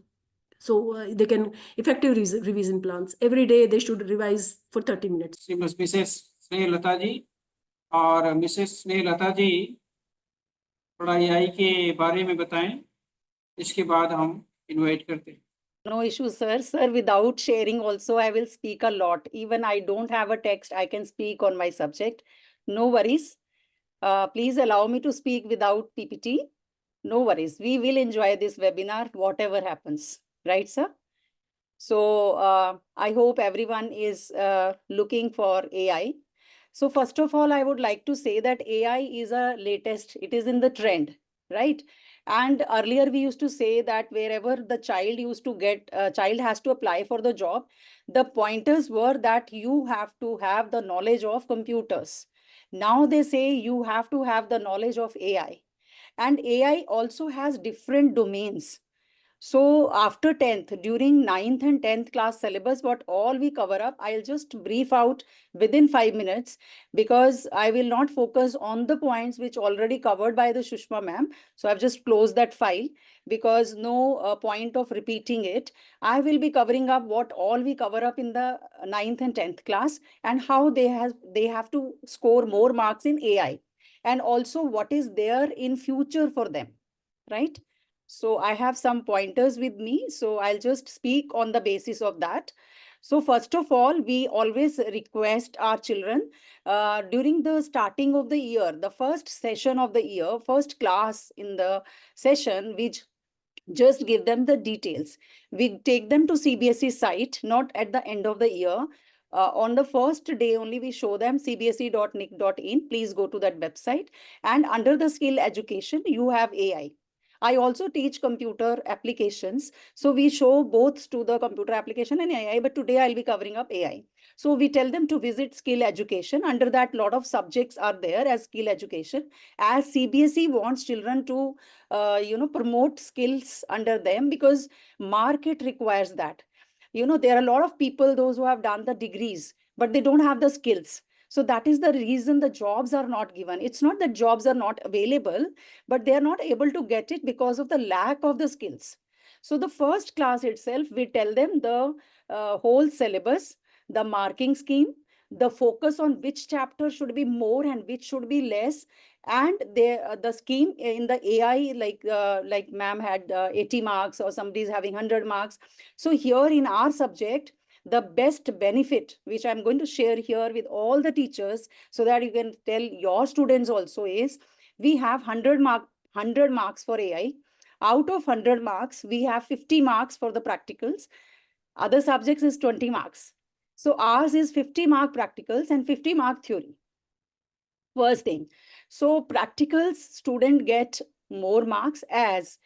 So they can effective revision plans. Every day they should revise for 30 minutes. Mrs Snehlata ji और Mrs Snehlata जी थोड़ा AI के बारे में बताएं, इसके बाद हम invite करते हैं. No issue, sir. Sir, without sharing also, I will speak a lot. Even I don't have a text, I can speak on my subject. No worries. Please allow me to speak without PPT. No worries. We will enjoy this webinar, whatever happens. Right, sir? So I hope everyone is looking for AI. So first of all, I would like to say that AI is a latest, it is in the trend, right? And earlier we used to say that wherever the child used to get, child has to apply for the job, the pointers were that you have to have the knowledge of computers. Now they say you have to have the knowledge of AI. And AI also has different domains. So after 10th, during 9th and 10th class syllabus, what all we cover up, I'll just brief out within 5 minutes, because I will not focus on the points which already covered by the Shushma ma'am. So I've just closed that file, because no point of repeating it. I will be covering up what all we cover up in the 9th and 10th class, and how they have to score more marks in AI, and also what is there in future for them, right? So I have some pointers with me, so I'll just speak on the basis of that. So first of all, we always request our children during the starting of the year, the first session of the year, first class in the session, we just give them the details. We take them to CBSE site, not at the end of the year. On the first day only, we show them cbse.nic.in. Please go to that website. And under the skill education, you have AI. I also teach computer applications. So we show both to the computer application and AI, but today I'll be covering up AI. So we tell them to visit skill education. Under that, lot of subjects are there as skill education. As CBSE wants children to promote skills under them, because market requires that. There are a lot of people, those who have done the degrees, but they don't have the skills. So that is the reason the jobs are not given. It's not that jobs are not available, but they are not able to get it because of the lack of the skills. So the first class itself, we tell them the whole syllabus, the marking scheme, the focus on which chapter should be more and which should be less, and the scheme in the AI, like ma'am had 80 marks, or somebody is having 100 marks. So here in our subject, the best benefit, which I'm going to share here with all the teachers, so that you can tell your students also, is we have 100 marks for AI. Out of 100 marks, we have 50 marks for the practicals. Other subjects is 20 marks. So ours is 50 mark practicals and 50 mark theory. First thing. So practicals, student get more marks as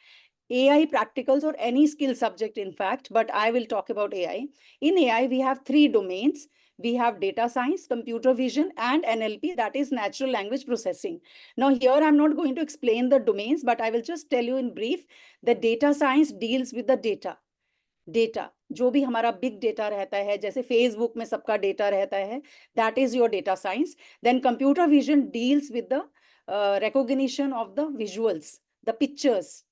AI practicals, or any skill subject, in fact, but I will talk about AI. In AI, we have 3 domains. We have data science, computer vision, and NLP, that is natural language processing. Now here, I'm not going to explain the domains, but I will just tell you in brief. The data science deals with the data. जो भी हमारा big data रहता है, जैसे Facebook में सबका data रहता है, that is your data science. Then computer vision deals with the recognition of the visuals, the pictures,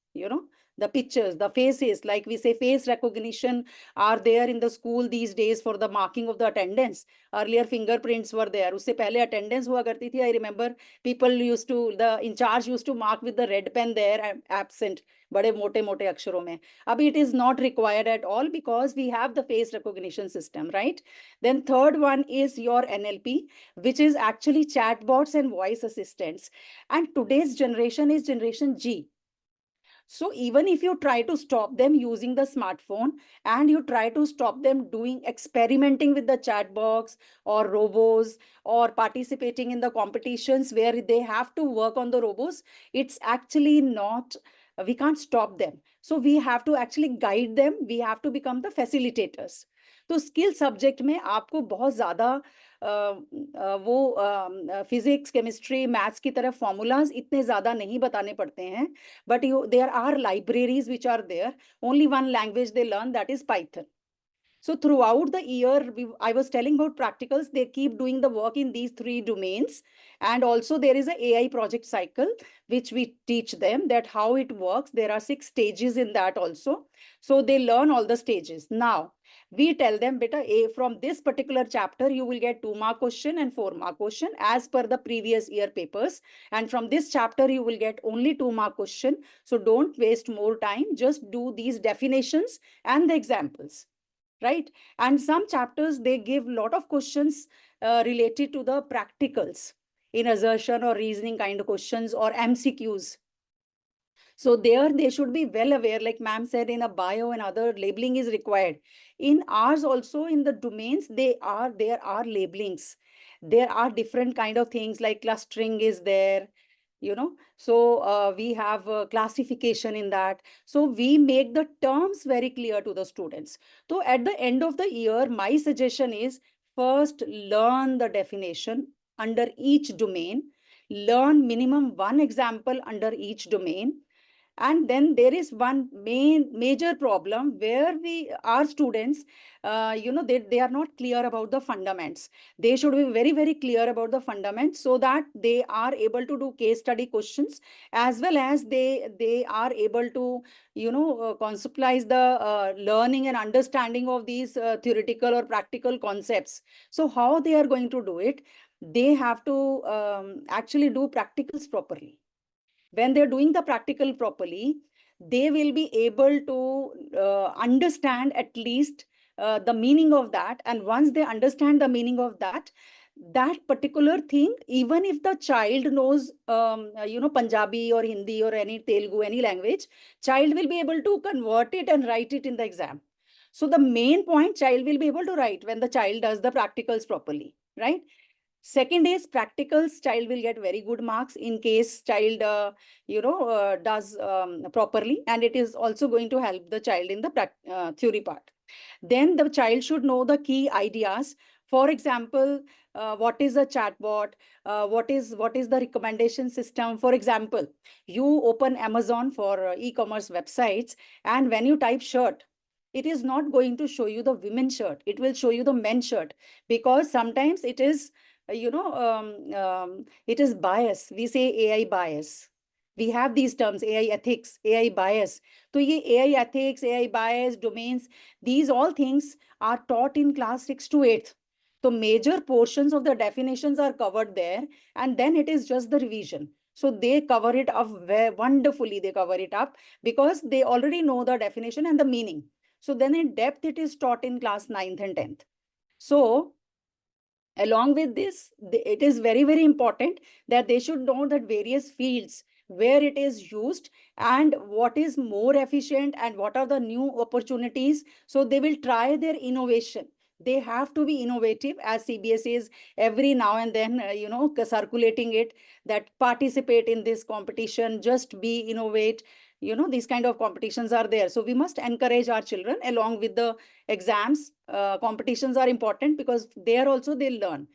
the pictures, the faces, like we say face recognition are there in the school these days for the marking of the attendance. Earlier fingerprints were there. उससे पहले attendance हुआ करती थी. I remember the in charge used to mark with the red pen there, absent, बड़े मोटे मोटे अक्षरों में. Abhi it is not required at all, because we have the face recognition system, right? Then third one is your NLP, which is actually chatbots and voice assistants. And today's generation is Generation G. So even if you try to stop them using the smartphone, and you try to stop them experimenting with the chat box or robots, or participating in the competitions where they have to work on the robots, it's actually not, we can't stop them. So we have to actually guide them. We have to become the facilitators. तो skill subject में आपको बहुत ज़्यादा वो physics, chemistry, maths की तरह formulas इतने ज़्यादा नहीं बताने पड़ते हैं, but there are libraries which are there. Only one language they learn, that is Python. So throughout the year, I was telling about practicals, they keep doing the work in these 3 domains. And also there is a AI project cycle, which we teach them that how it works. There are 6 stages in that also. So they learn all the stages. Now, we tell them, beta, from this particular chapter, you will get 2 mark question and 4 mark question as per the previous year papers. And from this chapter, you will get only 2 mark question. So don't waste more time. Just do these definitions and the examples. Right? And some chapters, they give a lot of questions related to the practicals, in assertion or reasoning kind of questions, or MCQs. So there they should be well aware, like ma'am said, in a bio and other labeling is required. In ours also, in the domains, there are labelings. There are different kind of things, like clustering is there, so we have classification in that. So we make the terms very clear to the students. So at the end of the year, my suggestion is, first learn the definition under each domain, learn minimum 1 example under each domain, And then there is one major problem where our students, they are not clear about the fundamentals. They should be very, very clear about the fundamentals so that they are able to do case study questions, as well as they are able to, conceptualize the learning and understanding of these theoretical or practical concepts. So how they are going to do it? They have to actually do practicals properly. When they're doing the practical properly, they will be able to understand at least the meaning of that. And once they understand the meaning of that particular thing, even if the child knows, Punjabi or Hindi or any Telugu, any language, child will be able to convert it and write it in the exam. So the main point, child will be able to write when the child does the practicals properly, right? Second is practicals, child will get very good marks in case child, does properly, and it is also going to help the child in the theory part. Then the child should know the key ideas. For example, what is a chatbot? What is the recommendation system? For example, you open Amazon for e-commerce websites, and when you type shirt, it is not going to show you the women's shirt. It will show you the men's shirt, because sometimes it is, it is bias. We say AI bias. We have these terms, AI ethics, AI bias. So AI ethics, AI bias, domains, these all things are taught in class 6 to 8th. So major portions of the definitions are covered there, and then it is just the revision. So they cover it up very wonderfully. They cover it up because they already know the definition and the meaning. So then in depth, it is taught in class 9th and 10th. So along with this, it is very, very important that they should know that various fields where it is used and what is more efficient and what are the new opportunities. So they will try their innovation. They have to be innovative, as CBSE is every now and then, circulating it, that participate in this competition, just be innovate. These kind of competitions are there. So we must encourage our children along with the exams. Competitions are important because there also they learn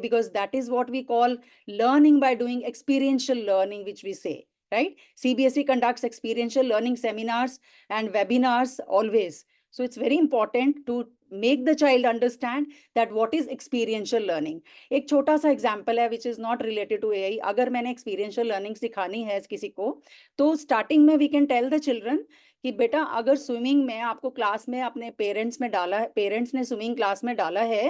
because that is what we call learning by doing, experiential learning, which we say, right? CBSE conducts experiential learning seminars and webinars always. So it's very important to make the child understand that what is experiential learning. एक छोटा सा example है which is not related to AI. अगर मैंने experiential learning सिखानी है किसी को, तो starting में we can tell the children कि बेटा अगर स्विमिंग में आपको क्लास में अपने पेरेंट्स में डाला है, पेरेंट्स ने स्विमिंग क्लास में डाला है,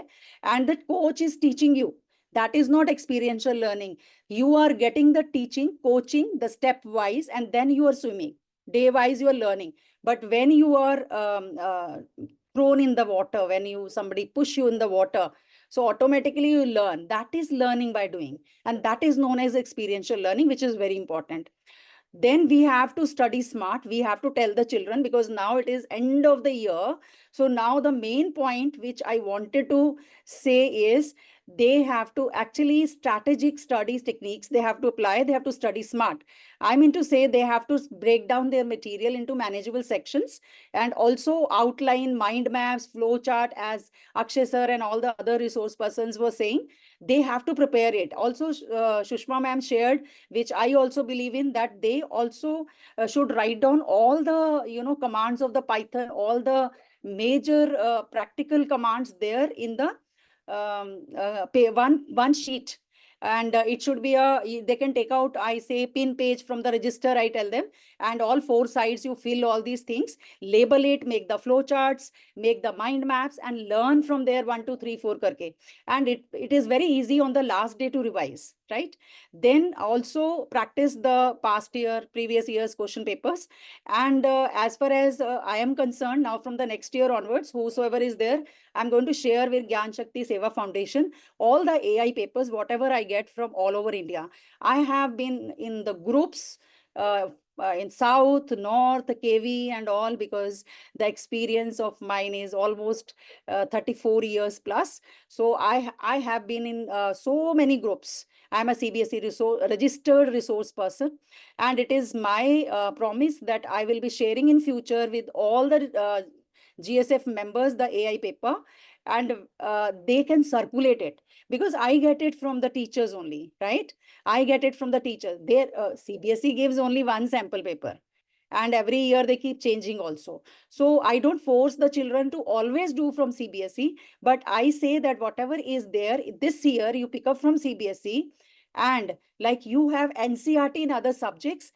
and the coach is teaching you, that is not experiential learning. You are getting the teaching, coaching, the step wise, and then you are swimming. Day wise you are learning. But when you are thrown in the water, when somebody push you in the water, so automatically you learn. That is learning by doing, and that is known as experiential learning, which is very important. Then we have to study smart. We have to tell the children, because now it is end of the year. So now the main point which I wanted to say is they have to actually strategic studies techniques. They have to apply, they have to study smart. I mean to say they have to break down their material into manageable sections and also outline mind maps, flow chart, as Akshay sir and all the other resource persons were saying. They have to prepare it. Also, Shushma ma'am shared, which I also believe in, that they also should write down all the commands of the Python, all the major practical commands there in the one sheet. And it should be they can take out, I say, pin page from the register, I tell them, and all 4 sides you fill all these things, label it, make the flow charts, make the mind maps, and learn from there 1, 2, 3, 4 karke. And it is very easy on the last day to revise, right? Then also practice the previous year's question papers. And as far as I am concerned, now from the next year onwards, whosoever is there, I'm going to share with Gyan Shakti Seva Foundation all the AI papers, whatever I get from all over India. I have been in the groups in South, North, KV and all, because the experience of mine is almost 34 years plus. So I have been in so many groups. I'm a CBSE registered resource person, and it is my promise that I will be sharing in future with all the GSF members the AI paper, and they can circulate it, because I get it from the teachers only, right? I get it from the teachers. Their CBSE gives only one sample paper. and every year they keep changing also. So I don't force the children to always do from CBSE, but I say that whatever is there this year, you pick up from CBSE, and like you have NCERT in other subjects,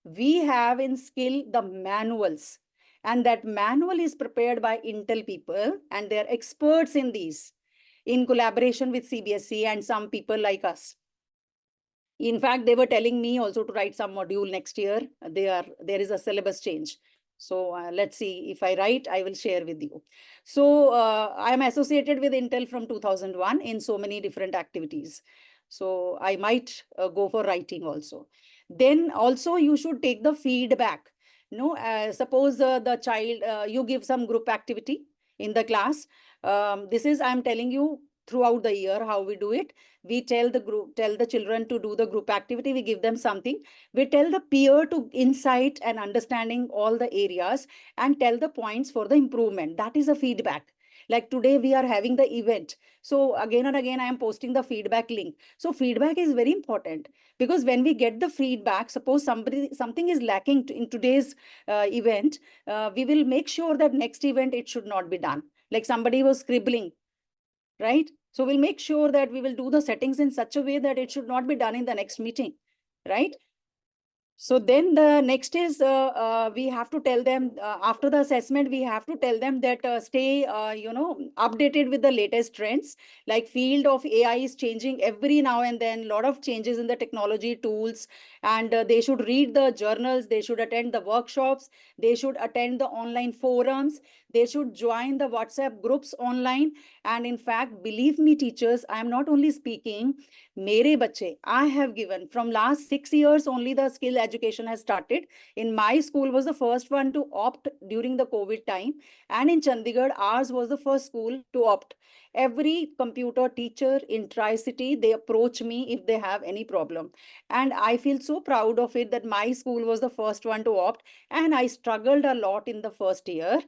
we have in skill the manuals, and that manual is prepared by Intel people, and they're experts in these, in collaboration with CBSE and some people like us. In fact, they were telling me also to write some module next year. There is a syllabus change. So let's see, if I write, I will share with you. So I am associated with Intel from 2001 in so many different activities. So I might go for writing also. Then also you should take the feedback. No, suppose the child, you give some group activity in the class. This is, I'm telling you, throughout the year how we do it. We tell the children to do the group activity, we give them something, we tell the peer to insight and understanding all the areas and tell the points for the improvement. That is a feedback. Like today we are having the event, so again and again I am posting the feedback link. So feedback is very important, because when we get the feedback, suppose something is lacking in today's event, we will make sure that next event it should not be done. Like somebody was scribbling, right? So we'll make sure that we will do the settings in such a way that it should not be done in the next meeting, right? So then the next is we have to tell them after the assessment, we have to tell them that stay, updated with the latest trends. Like field of AI is changing every now and then, lot of changes in the technology tools, and they should read the journals, they should attend the workshops, they should attend the online forums, they should join the WhatsApp groups online. And in fact, believe me, teachers, I am not only speaking, mere bache, I have given from last 6 years only the skill education has started. In my school was the first one to opt during the COVID time. And in Chandigarh, ours was the first school to opt. Every computer teacher in Tri-City, they approach me if they have any problem. And I feel so proud of it that my school was the first one to opt. And I struggled a lot in the first year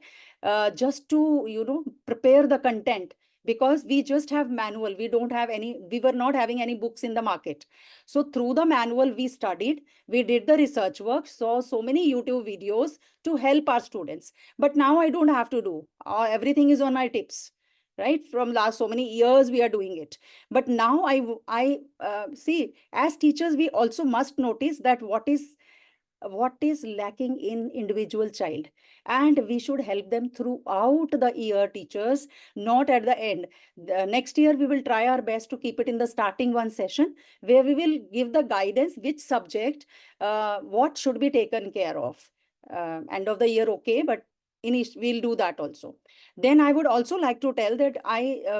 just to, prepare the content, because we just have manual. We were not having any books in the market. So through the manual, we studied, we did the research work, saw so many YouTube videos to help our students. But now I don't have to do, everything is on my tips, right? From last so many years, we are doing it. But now I see, as teachers, we also must notice that what is lacking in individual child, and we should help them throughout the year, teachers, not at the end. The next year we will try our best to keep it in the starting one session, where we will give the guidance which subject what should be taken care of. End of the year, okay, but we'll do that also. Then I would also like to tell that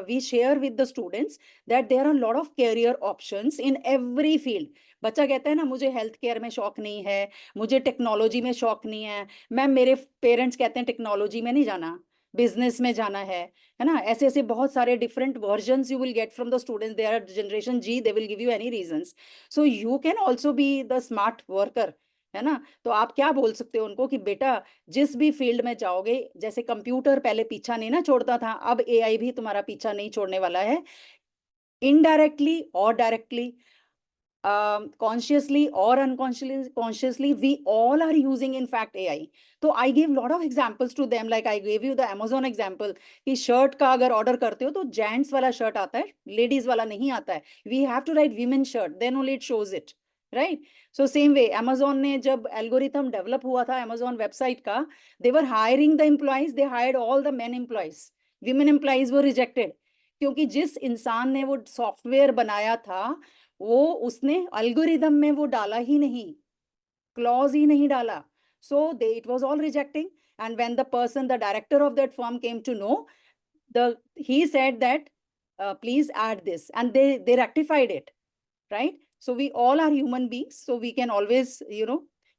we share with the students that there are a lot of career options in every field. बच्चा कहता है ना, मुझे health care में शौक नहीं है, मुझे टेक्नोलॉजी में शौक नहीं है, मैम मेरे पेरेंट्स कहते हैं टेक्नोलॉजी में नहीं जाना, बिजनेस में जाना है ना? ऐसे ऐसे बहुत सारे different versions you will get from the students. They are generation Z, they will give you any reasons. So you can also be the smart worker, है ना? तो आप क्या बोल सकते हो उनको कि बेटा जिस भी फील्ड में जाओगे, जैसे कंप्यूटर पहले पीछा नहीं ना छोड़ता था, अब एआई भी तुम्हारा पीछा नहीं छोड़ने वाला है. इनडायरेक्टली और directly, consciously or unconsciously, we all are using in fact AI. So I gave lot of examples to them, like I gave you the Amazon example कि shirt का अगर order करते हो तो gents वाला shirt आता है, ladies वाला नहीं आता है. We have to write women shirt, then only it shows it, right? So same way, Amazon ने जब algorithm develop हुआ था Amazon website का, they were hiring the employees, they hired all the men employees, women employees were rejected, क्योंकि जिस इंसान ने वो सॉफ्टवेयर बनाया था, वो उसने एल्गोरिदम में वो डाला ही नहीं, क्लॉज ही नहीं डाला. So it was all rejecting. And when the person, the director of that firm came to know, he said that please add this, and they rectified it, right? So we all are human beings, so we can always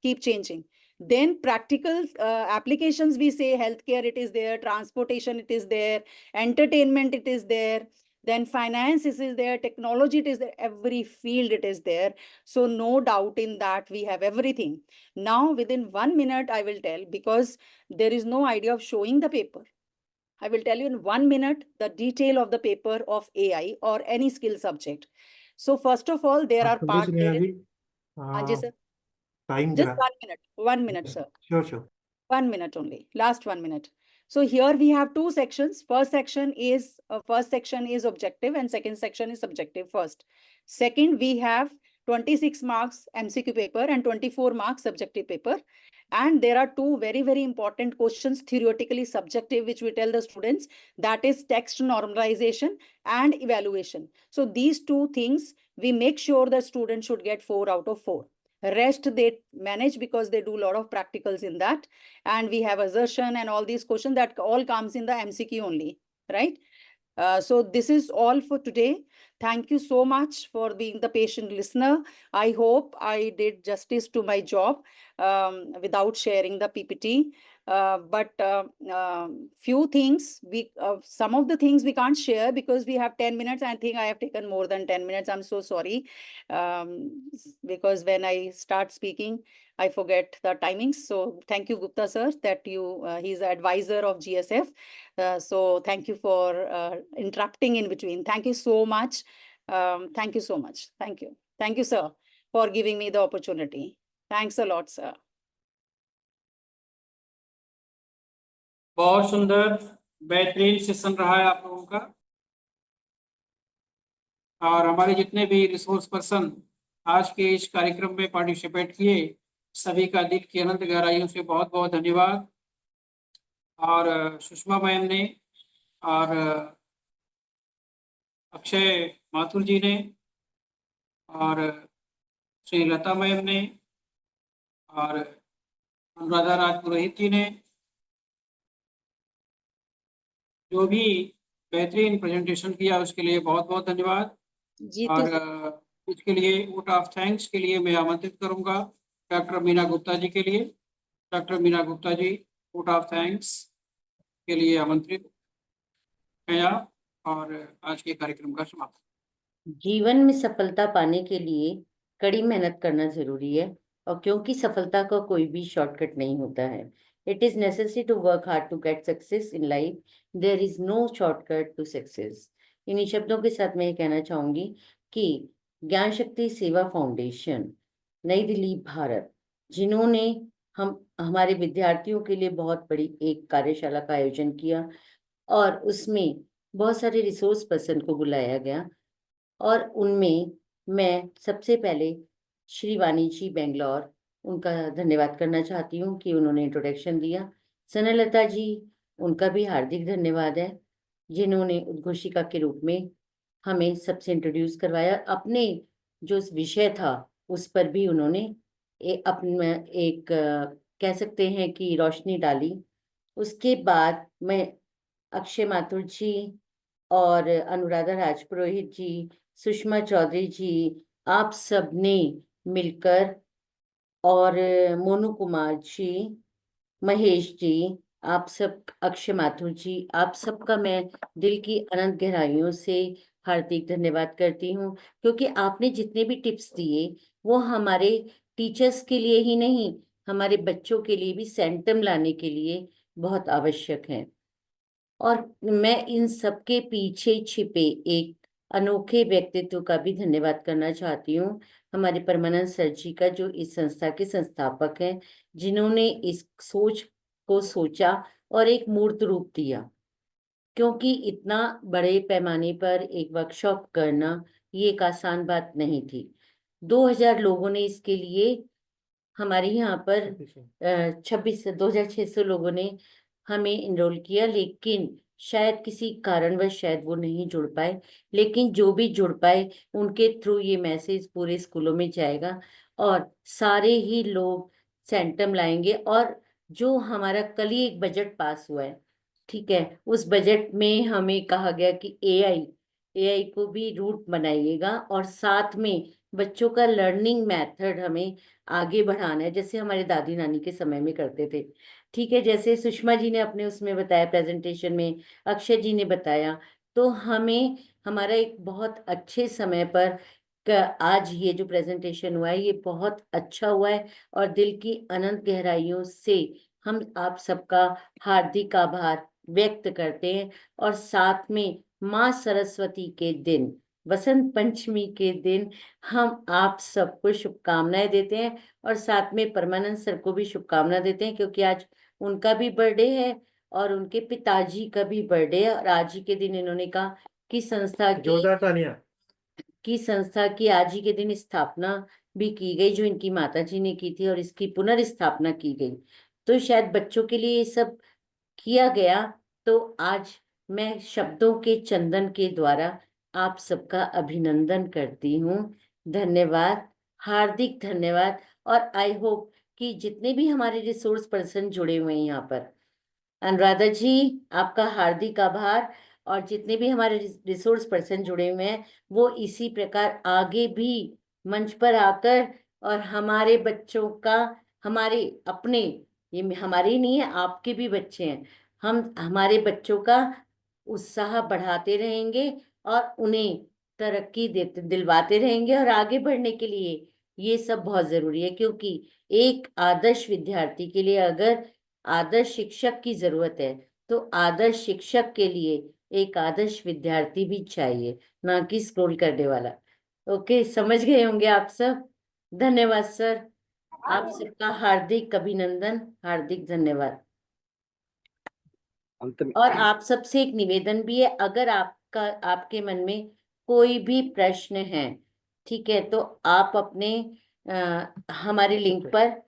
keep changing. Then practical applications, we say healthcare, it is there, transportation, it is there, entertainment, it is there, then finance is there, technology it is there, every field it is there. So no doubt in that, we have everything. Now within 1 minute I will tell, because there is no idea of showing the paper. I will tell you in 1 minute the detail of the paper of AI or any skill subject. So first of all, there are parts. Yes, sir. Time Just जरा 1 minute, sir. Sure 1 minute only. Last 1 minute. So here we have two sections. First section is objective and second section is subjective first. Second, we have 26 marks MCQ paper and 24 marks subjective paper. And there are two very, very important questions, theoretically subjective, which we tell the students, that is text normalization and evaluation. So these two things, we make sure the student should get 4 out of 4. Rest they manage because they do a lot of practicals in that. And we have assertion and all these questions that all comes in the MCQ only, right? So this is all for today. Thank you so much for being the patient listener. I hope I did justice to my job without sharing the PPT. But few things, some of the things we can't share because we have 10 minutes. I think I have taken more than 10 minutes. I'm so sorry. Because when I start speaking, I forget the timings. So thank you, Gupta sir, that he's the advisor of GSF. So thank you for interrupting in between. Thank you so much. Thank you so much. Thank you. Thank you, sir, for giving me the opportunity. Thanks a lot, sir. बहुत सुंदर बेहतरीन session रहा है आप लोगों का। और हमारे जितने भी रिसोर्स पर्सन आज के इस कार्यक्रम में पार्टिसिपेट किए, सभी का दिल की अनंत गहराइयों से बहुत बहुत धन्यवाद। और सुषमा मैम ने और अक्षय माथुर जी ने और श्री लता मैम ने और अनुराधा राज पुरोहित जी ने जो भी बेहतरीन प्रेजेंटेशन किया उसके लिए बहुत बहुत धन्यवाद। और इसके लिए वोट ऑफ थैंक्स के लिए मैं आमंत्रित करूंगा डॉक्टर मीना गुप्ता जी के लिए। Doctor Meena Gupta ji, vote of thanks के लिए आमंत्रित हैं आप, और आज के कार्यक्रम का समापन। जीवन में सफलता पाने के लिए कड़ी मेहनत करना जरूरी है, और क्योंकि सफलता का कोई भी शॉर्टकट नहीं होता है। It is necessary to work hard to get success in life, there is no shortcut to success. इन्हीं शब्दों के साथ मैं ये कहना चाहूंगी कि ज्ञान शक्ति सेवा फाउंडेशन, नई दिल्ली, भारत, जिन्होंने हमारे विद्यार्थियों के लिए बहुत बड़ी एक कार्यशाला का आयोजन किया, और उसमें बहुत सारे रिसोर्स पर्सन को बुलाया गया, और उनमें मैं सबसे पहले श्री वाणी जी बेंगलोर, उनका धन्यवाद करना चाहती हूँ कि उन्होंने इंट्रोडक्शन दिया। सनलता जी, उनका भी हार्दिक धन्यवाद है, जिन्होंने उद्घोषिका के रूप में हमें सबसे इंट्रोड्यूस करवाया। अपने जो विषय था उस पर भी उन्होंने एक कह सकते हैं कि रोशनी डाली। उसके बाद मैं अक्षय माथुर जी और अनुराधा राजपुरोहित जी, सुषमा चौधरी जी, आप सब ने मिलकर, और मोनू कुमार जी, महेश जी, आप सब, अक्षय माथुर जी, आप सबका मैं दिल की अनंत गहराइयों से हार्दिक धन्यवाद करती हूँ, क्योंकि आपने जितने भी टिप्स दिए वो हमारे टीचर्स के लिए ही नहीं, हमारे बच्चों के लिए भी सेंटम लाने के लिए बहुत आवश्यक है। और मैं इन सबके पीछे छिपे एक अनोखे व्यक्तित्व का भी धन्यवाद करना चाहती हूँ, हमारे परमानंद सर जी का, जो इस संस्था के संस्थापक हैं, जिन्होंने इस सोच को सोचा और एक मूर्त रूप दिया। क्योंकि इतना बड़े पैमाने पर एक वर्कशॉप करना ये एक आसान बात नहीं थी। 2000 लोगों ने इसके लिए, हमारे यहाँ पर 2600 लोगों ने हमें इनरोल किया, लेकिन शायद किसी कारणवश शायद वो नहीं जुड़ पाए, लेकिन जो भी जुड़ पाए उनके थ्रू ये मैसेज पूरे स्कूलों में जाएगा और सारे ही लोग सेंटम लाएंगे। और जो हमारा कल ही एक बजट पास हुआ है, ठीक है, उस बजट में हमें कहा गया कि एआई को भी रूट बनाइएगा, और साथ में बच्चों का लर्निंग मेथड हमें आगे बढ़ाना है, जैसे हमारे दादी नानी के समय में करते थे। ठीक है, जैसे सुषमा जी ने अपने उसमें बताया प्रेजेंटेशन में, अक्षय जी ने बताया, तो हमें हमारा एक बहुत अच्छे समय पर आज ये जो प्रेजेंटेशन हुआ है ये बहुत अच्छा हुआ है, और दिल की अनंत गहराइयों से हम आप सबका हार्दिक आभार व्यक्त करते हैं। और साथ में माँ सरस्वती के दिन वसंत पंचमी के दिन हम आप सबको शुभकामनाएं देते हैं और साथ में परमानंद सर को भी शुभकामना देते हैं, क्योंकि आज उनका भी बर्थडे है और उनके पिताजी का भी बर्थडे है। और आज ही के दिन इन्होंने कहा कि संस्था की आज ही के दिन स्थापना भी की गई, जो इनकी माता जी ने की थी, और इसकी पुनर्स्थापना की गई। तो शायद बच्चों के लिए ये सब किया गया। तो आज मैं शब्दों के चंदन के द्वारा आप सबका अभिनंदन करती हूँ। धन्यवाद, हार्दिक धन्यवाद। और आई होप कि जितने भी हमारे रिसोर्स पर्सन जुड़े हुए हैं यहाँ पर, अनुराधा जी आपका हार्दिक आभार, और जितने भी हमारे रिसोर्स पर्सन जुड़े हुए हैं वो इसी प्रकार आगे भी मंच पर आकर और हमारे बच्चों का, हमारे अपने, ये हमारे ही नहीं है, आपके भी बच्चे हैं, हम हमारे बच्चों का उत्साह बढ़ाते रहेंगे और उन्हें तरक्की देते दिलवाते रहेंगे। और आगे बढ़ने के लिए ये सब बहुत जरूरी है, क्योंकि एक आदर्श विद्यार्थी के लिए अगर आदर्श शिक्षक की जरूरत है, तो आदर्श शिक्षक के लिए एक आदर्श विद्यार्थी भी चाहिए, ना कि स्क्रॉल करने वाला। ओके, समझ गए होंगे आप सब। धन्यवाद सर, आप सबका हार्दिक अभिनंदन, हार्दिक धन्यवाद। और आप सबसे एक निवेदन भी है, अगर आपके मन में कोई भी प्रश्न है, ठीक है, तो आप अपने हमारे लिंक पर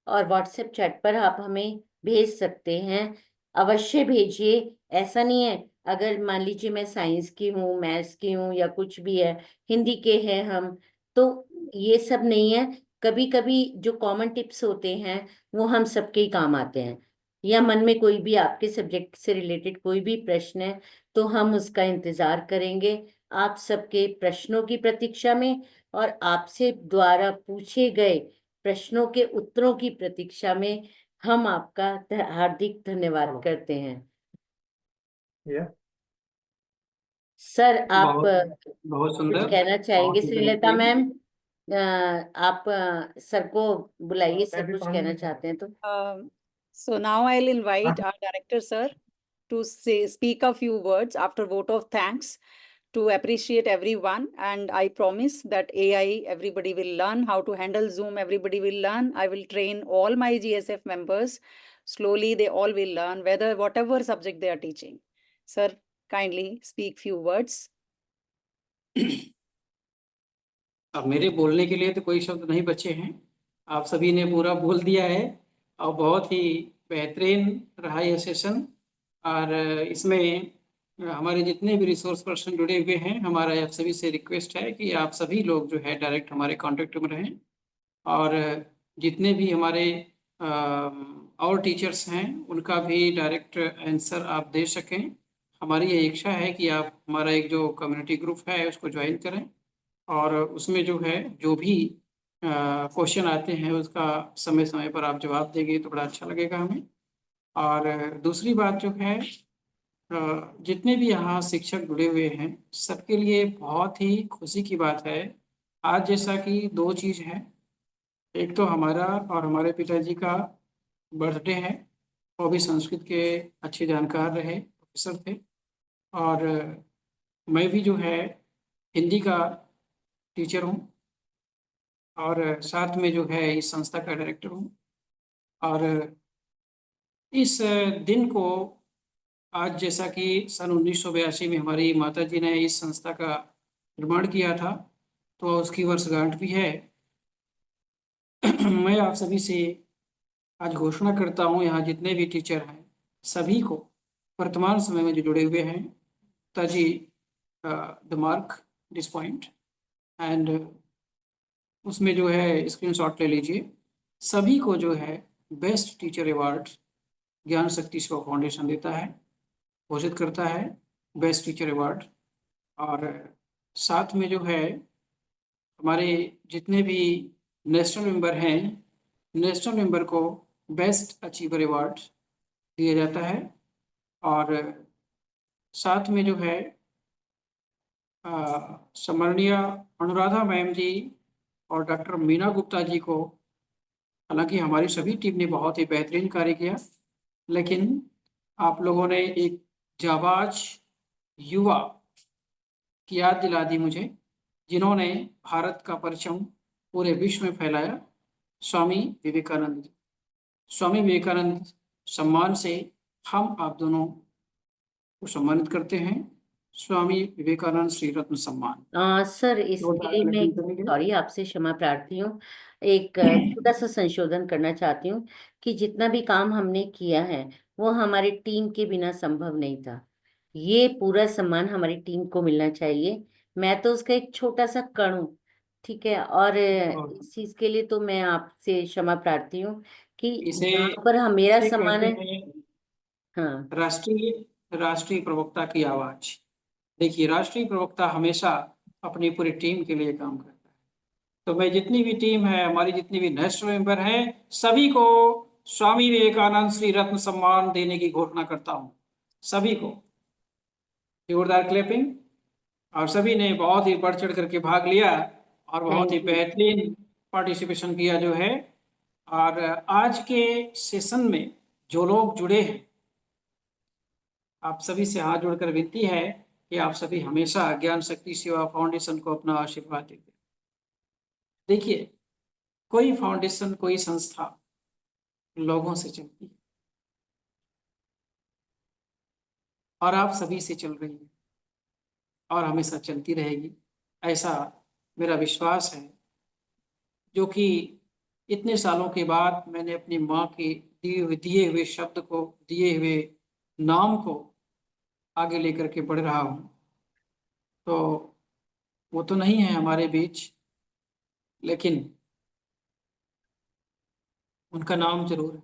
और व्हाट्सएप चैट पर आप हमें भेज सकते हैं। अवश्य भेजिए। ऐसा नहीं है, अगर मान लीजिए मैं साइंस की हूँ, मैथ्स की हूँ, या कुछ भी है, हिंदी के हैं हम, तो ये सब नहीं है। कभी कभी जो कॉमन टिप्स होते हैं वो हम सबके ही काम आते हैं, या मन में कोई भी आपके सब्जेक्ट से रिलेटेड कोई भी प्रश्न है, तो हम उसका इंतजार करेंगे आप सबके प्रश्नों की प्रतीक्षा में, और आपसे द्वारा पूछे गए प्रश्नों के उत्तरों की प्रतीक्षा में हम आपका हार्दिक धन्यवाद करते हैं। सर आप बहुत कुछ सुंदर, कहना चाहेंगे? बहुत ही श्रीलता बेहतरीन। मैम, आप सर को बुलाइए, सर कुछ कहना चाहते हैं तो। So now I'll invite our director, sir, to speak a few words after vote of thanks to appreciate everyone. And I promise that AI, everybody will learn how to handle Zoom. Everybody will learn. I will train all my GSF members. Slowly, they all will learn whatever subject they are teaching. Sir, kindly speak few words. अब मेरे बोलने के लिए तो कोई शब्द नहीं बचे हैं, आप सभी ने पूरा बोल दिया है और बहुत ही बेहतरीन रहा ये सेशन। और इसमें हमारे जितने भी रिसोर्स पर्सन जुड़े हुए हैं, हमारा आप सभी से रिक्वेस्ट है कि आप सभी लोग जो है डायरेक्ट हमारे कांटेक्ट में रहें, और जितने भी हमारे और टीचर्स हैं उनका भी डायरेक्ट आंसर आप दे सकें। हमारी ये इच्छा है कि आप हमारा एक जो कम्युनिटी ग्रुप है उसको ज्वाइन करें, और उसमें जो है जो भी क्वेश्चन आते हैं उसका समय समय पर आप जवाब देंगे तो बड़ा अच्छा लगेगा हमें। और दूसरी बात जो है, जितने भी यहाँ शिक्षक जुड़े हुए हैं सबके लिए बहुत ही खुशी की बात है आज, जैसा कि दो चीज़ है, एक तो हमारा और हमारे पिताजी का बर्थडे है, वो भी संस्कृत के अच्छे जानकार रहे, प्रोफेसर थे, और मैं भी जो है हिंदी का टीचर हूँ, और साथ में जो है इस संस्था का डायरेक्टर हूँ। और इस दिन को आज, जैसा कि सन 1982 में हमारी माता जी ने इस संस्था का निर्माण किया था, तो उसकी वर्षगांठ भी है। मैं आप सभी से आज घोषणा करता हूँ, यहाँ जितने भी टीचर हैं सभी को वर्तमान समय में जो जुड़े हुए हैं, ताजी the mark this point, and उसमें जो है स्क्रीनशॉट ले लीजिए। सभी को जो है बेस्ट टीचर अवार्ड ज्ञान शक्ति सेवा फाउंडेशन देता है, घोषित करता है बेस्ट टीचर अवार्ड। और साथ में जो है हमारे जितने भी नेशनल मेंबर हैं, नेशनल मेंबर को बेस्ट अचीवर अवार्ड दिया जाता है। और साथ में जो है सम्माननीय अनुराधा मैम जी और डॉक्टर मीना गुप्ता जी को, हालांकि हमारी सभी टीम ने बहुत ही बेहतरीन कार्य किया, लेकिन आप लोगों ने एक जाबाज युवा की याद दिला दी मुझे, जिन्होंने भारत का परचम पूरे विश्व में फैलाया, स्वामी विवेकानंद जी। स्वामी विवेकानंद सम्मान से हम आप दोनों को सम्मानित करते हैं। स्वामी विवेकानंद श्री रत्न सम्मान। सर इसके लिए मैं सॉरी आपसे क्षमा प्रार्थी हूँ, एक छोटा सा संशोधन करना चाहती हूँ कि जितना भी काम हमने किया है वो हमारी टीम के बिना संभव नहीं था। ये पूरा सम्मान हमारी टीम को मिलना चाहिए। मैं तो उसका एक छोटा सा कण हूँ, ठीक है। और इस चीज के लिए तो मैं आपसे क्षमा प्रार्थी हूँ कि इसे यहाँ पर मेरा इसे सम्मान कहते है। हैं हाँ राष्ट्रीय प्रवक्ता की आवाज। देखिए, राष्ट्रीय प्रवक्ता हमेशा अपनी पूरी टीम के लिए काम करता है। तो मैं जितनी भी टीम है, हमारी जितनी भी नेशनल मेंबर हैं, सभी को स्वामी विवेकानंद श्री रत्न सम्मान देने की घोषणा करता हूँ। सभी को जोरदार क्लैपिंग। और सभी ने बहुत ही बढ़ चढ़ करके भाग लिया और बहुत ही थैंक यू। बेहतरीन पार्टिसिपेशन किया जो है। और आज के सेशन में जो लोग जुड़े हैं, आप सभी से हाथ जोड़कर विनती है कि आप सभी हमेशा ज्ञान शक्ति सेवा फाउंडेशन को अपना आशीर्वाद देते। देखिए, कोई फाउंडेशन, कोई संस्था लोगों से चलती है और आप सभी से चल रही है और हमेशा चलती रहेगी, ऐसा मेरा विश्वास है। जो कि इतने सालों के बाद मैंने अपनी माँ के दिए हुए शब्द को, दिए हुए नाम को आगे लेकर के बढ़ रहा हूँ। तो वो तो नहीं है हमारे बीच, लेकिन उनका नाम जरूर है।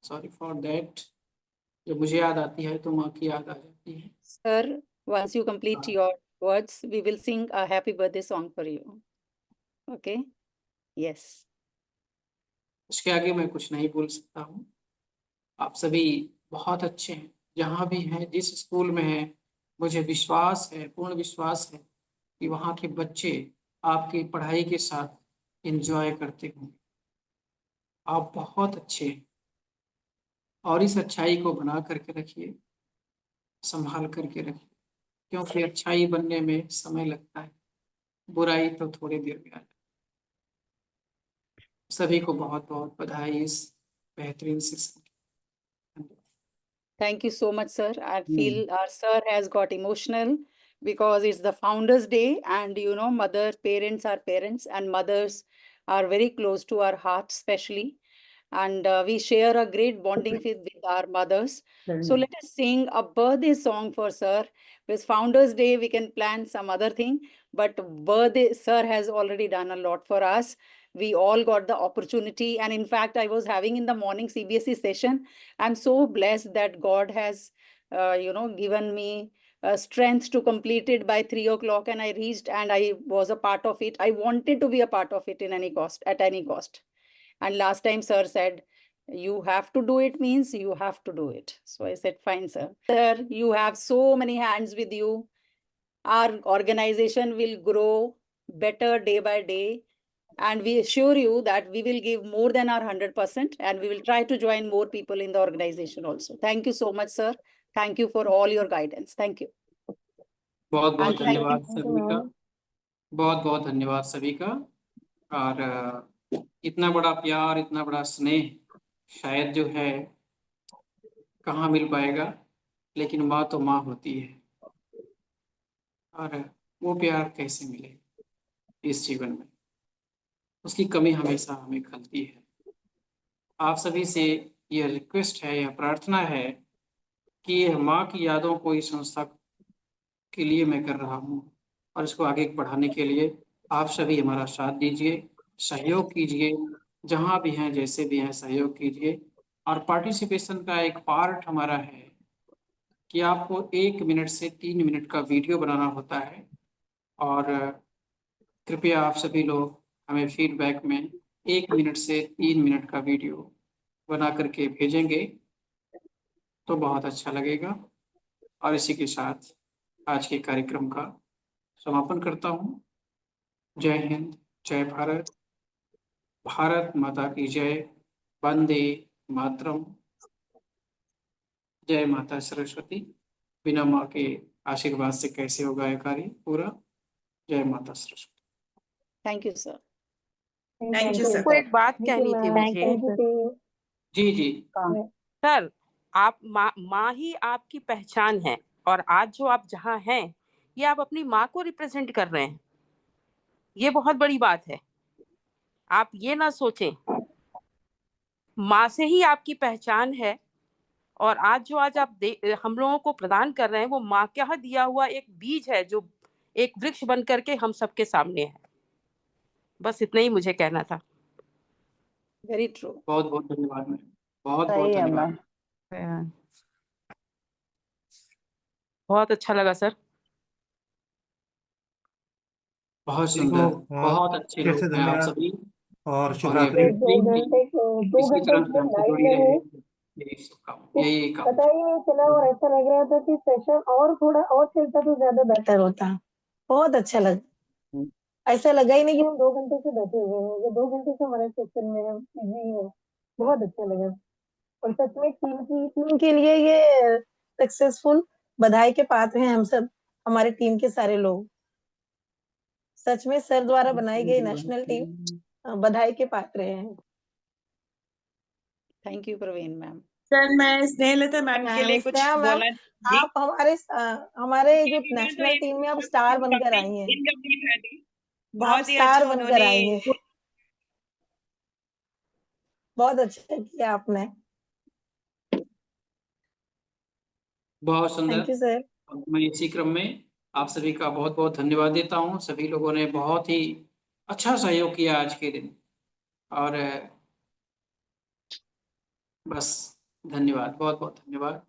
Sorry for that. जब मुझे याद आती है तो माँ की याद आ जाती है। Sir, once you complete your words, we will sing a happy birthday song for you. Okay? Yes. उसके आगे मैं कुछ नहीं बोल सकता हूँ। आप सभी बहुत अच्छे हैं, जहाँ भी हैं, जिस स्कूल में हैं। मुझे विश्वास है, पूर्ण विश्वास है कि वहाँ के बच्चे आपकी पढ़ाई के साथ एंजॉय करते होंगे। आप बहुत अच्छे हैं और इस अच्छाई को बना करके रखिए, संभाल करके रखिए, क्योंकि अच्छाई बनने में समय लगता है, बुराई तो थोड़ी देर में आ जाती है। सभी को बहुत बहुत बधाई इस बेहतरीन session. Thank you so much, sir. I feel our sir has got emotional because it's the Founders Day, and parents are parents, and mothers are very close to our heart, especially. And we share a great bonding with our mothers. So let us sing a birthday song for sir. With Founders Day, we can plan some other thing, but birthday, sir has already done a lot for us. We all got the opportunity, and in fact, I was having in the morning CBSE session. I'm so blessed that God has, given me strength to complete it by 3 o'clock, and I reached, and I was a part of it. I wanted to be a part of it in any cost, at any cost. And last time, sir said, you have to do it means you have to do it. So I said, fine, sir. Sir, you have so many hands with you. Our organization will grow better day by day. And we assure you that we will give more than our 100%, and we will try to join more people in the organization also. Thank you so much, sir. Thank you for all your guidance. Thank you. बहुत बहुत And thank you. धन्यवाद सभी का, बहुत बहुत धन्यवाद सभी का। और इतना बड़ा प्यार, इतना बड़ा स्नेह शायद जो है कहाँ मिल पाएगा, लेकिन माँ तो माँ होती है, और वो प्यार कैसे मिले इस जीवन में, उसकी कमी हमेशा हमें खलती है। आप सभी से यह रिक्वेस्ट है, यह प्रार्थना है कि यह माँ की यादों को इस संस्था के लिए मैं कर रहा हूँ, और इसको आगे बढ़ाने के लिए आप सभी हमारा साथ दीजिए, सहयोग कीजिए, जहाँ भी हैं, जैसे भी हैं, सहयोग कीजिए। और पार्टिसिपेशन का एक पार्ट हमारा है कि आपको 1 मिनट से 3 मिनट का वीडियो बनाना होता है, और कृपया आप सभी लोग हमें फीडबैक में 1 मिनट से 3 मिनट का वीडियो बना करके भेजेंगे तो बहुत अच्छा लगेगा। और इसी के साथ आज के कार्यक्रम का समापन करता हूँ। जय हिंद, जय भारत, भारत माता की जय, वंदे मातरम। जय माता सरस्वती। बिना माँ के आशीर्वाद से कैसे होगा यह कार्य पूरा। जय माता Saraswati. Thank you sir. Thank you आपको सर। एक बात कहनी थी मुझे जी जी। सर, आप माँ ही आपकी पहचान है, और आज जो आप जहाँ हैं ये आप अपनी माँ को रिप्रेजेंट कर रहे हैं, ये बहुत बड़ी बात है। आप ये ना सोचें, माँ से ही आपकी पहचान है, और आज आप हम लोगों को प्रदान कर रहे हैं वो माँ का दिया हुआ एक बीज है जो एक वृक्ष बन करके हम सबके सामने है। बस इतना ही मुझे कहना था। Very true. बहुत बहुत धन्यवाद मैम, बहुत बहुत सही है धन्यवाद। मैम। बहुत अच्छा लगा सर। बहुत सभी सुंदर, को बहुत अच्छे फिर से लोग हैं आप धन्यवाद सभी। और शुभ और ये रात्रि। बेहतरीन भी इसी तरह से हमसे जुड़ी रहे, यही शुभकामना, यही काम। पता ही नहीं चला और ऐसा लग रहा था कि सेशन और थोड़ा और चलता तो ज्यादा बेटर होता। बहुत अच्छा लगा। ऐसा लगा ही नहीं कि हम 2 घंटे से बैठे हुए हैं, ये 2 घंटे से हमारे सेशन में हम बिजी हैं। बहुत अच्छा लगा और सच में टीम के लिए ये सक्सेसफुल बधाई के पात्र हैं हम सब, हमारे टीम के सारे लोग। सच में सर द्वारा बनाई गई नेशनल टीम बधाई के पात्र हैं। Thank you Praveen ma'am. Sir मैं स्नेहलता मैम के लिए कुछ स्नेहा मैम, बोलना चाहूंगी। आप हमारे जो नेशनल टीम में आप स्टार बनकर आई हैं। बहुत ही स्टार अच्छा बनकर आई उन्होंने हैं। बहुत अच्छा किया आपने। बहुत सुंदर। Thank you sir. मैं इसी क्रम में आप सभी का बहुत बहुत धन्यवाद देता हूँ। सभी लोगों ने बहुत ही अच्छा सहयोग किया आज के दिन, और बस धन्यवाद, बहुत बहुत धन्यवाद।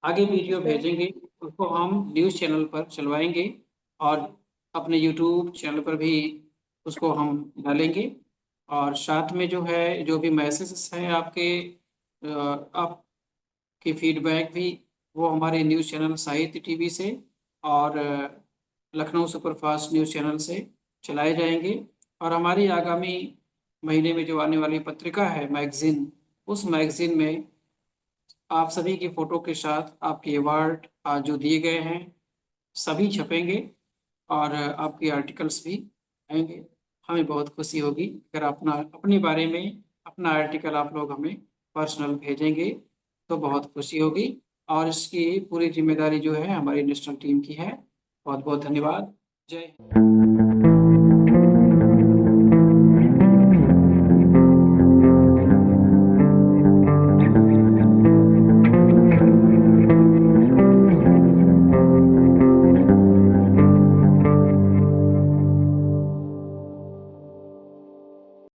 आगे वीडियो भेजेंगे, उसको हम न्यूज़ चैनल पर चलवाएंगे और अपने यूट्यूब चैनल पर भी उसको हम डालेंगे। और साथ में जो है, जो भी मैसेजेस हैं आपके फीडबैक भी, वो हमारे न्यूज़ चैनल साहित्य टीवी से और लखनऊ सुपरफास्ट न्यूज़ चैनल से चलाए जाएंगे। और हमारी आगामी महीने में जो आने वाली पत्रिका है, मैगज़ीन, उस मैगज़ीन में आप सभी की फ़ोटो के साथ आपके अवार्ड जो दिए गए हैं सभी छपेंगे, और आपके आर्टिकल्स भी आएंगे। हमें बहुत खुशी होगी अगर अपने बारे में अपना आर्टिकल आप लोग हमें पर्सनल भेजेंगे, तो बहुत खुशी होगी। और इसकी पूरी जिम्मेदारी जो है हमारी नेशनल टीम की है। बहुत बहुत धन्यवाद। जय हिंद।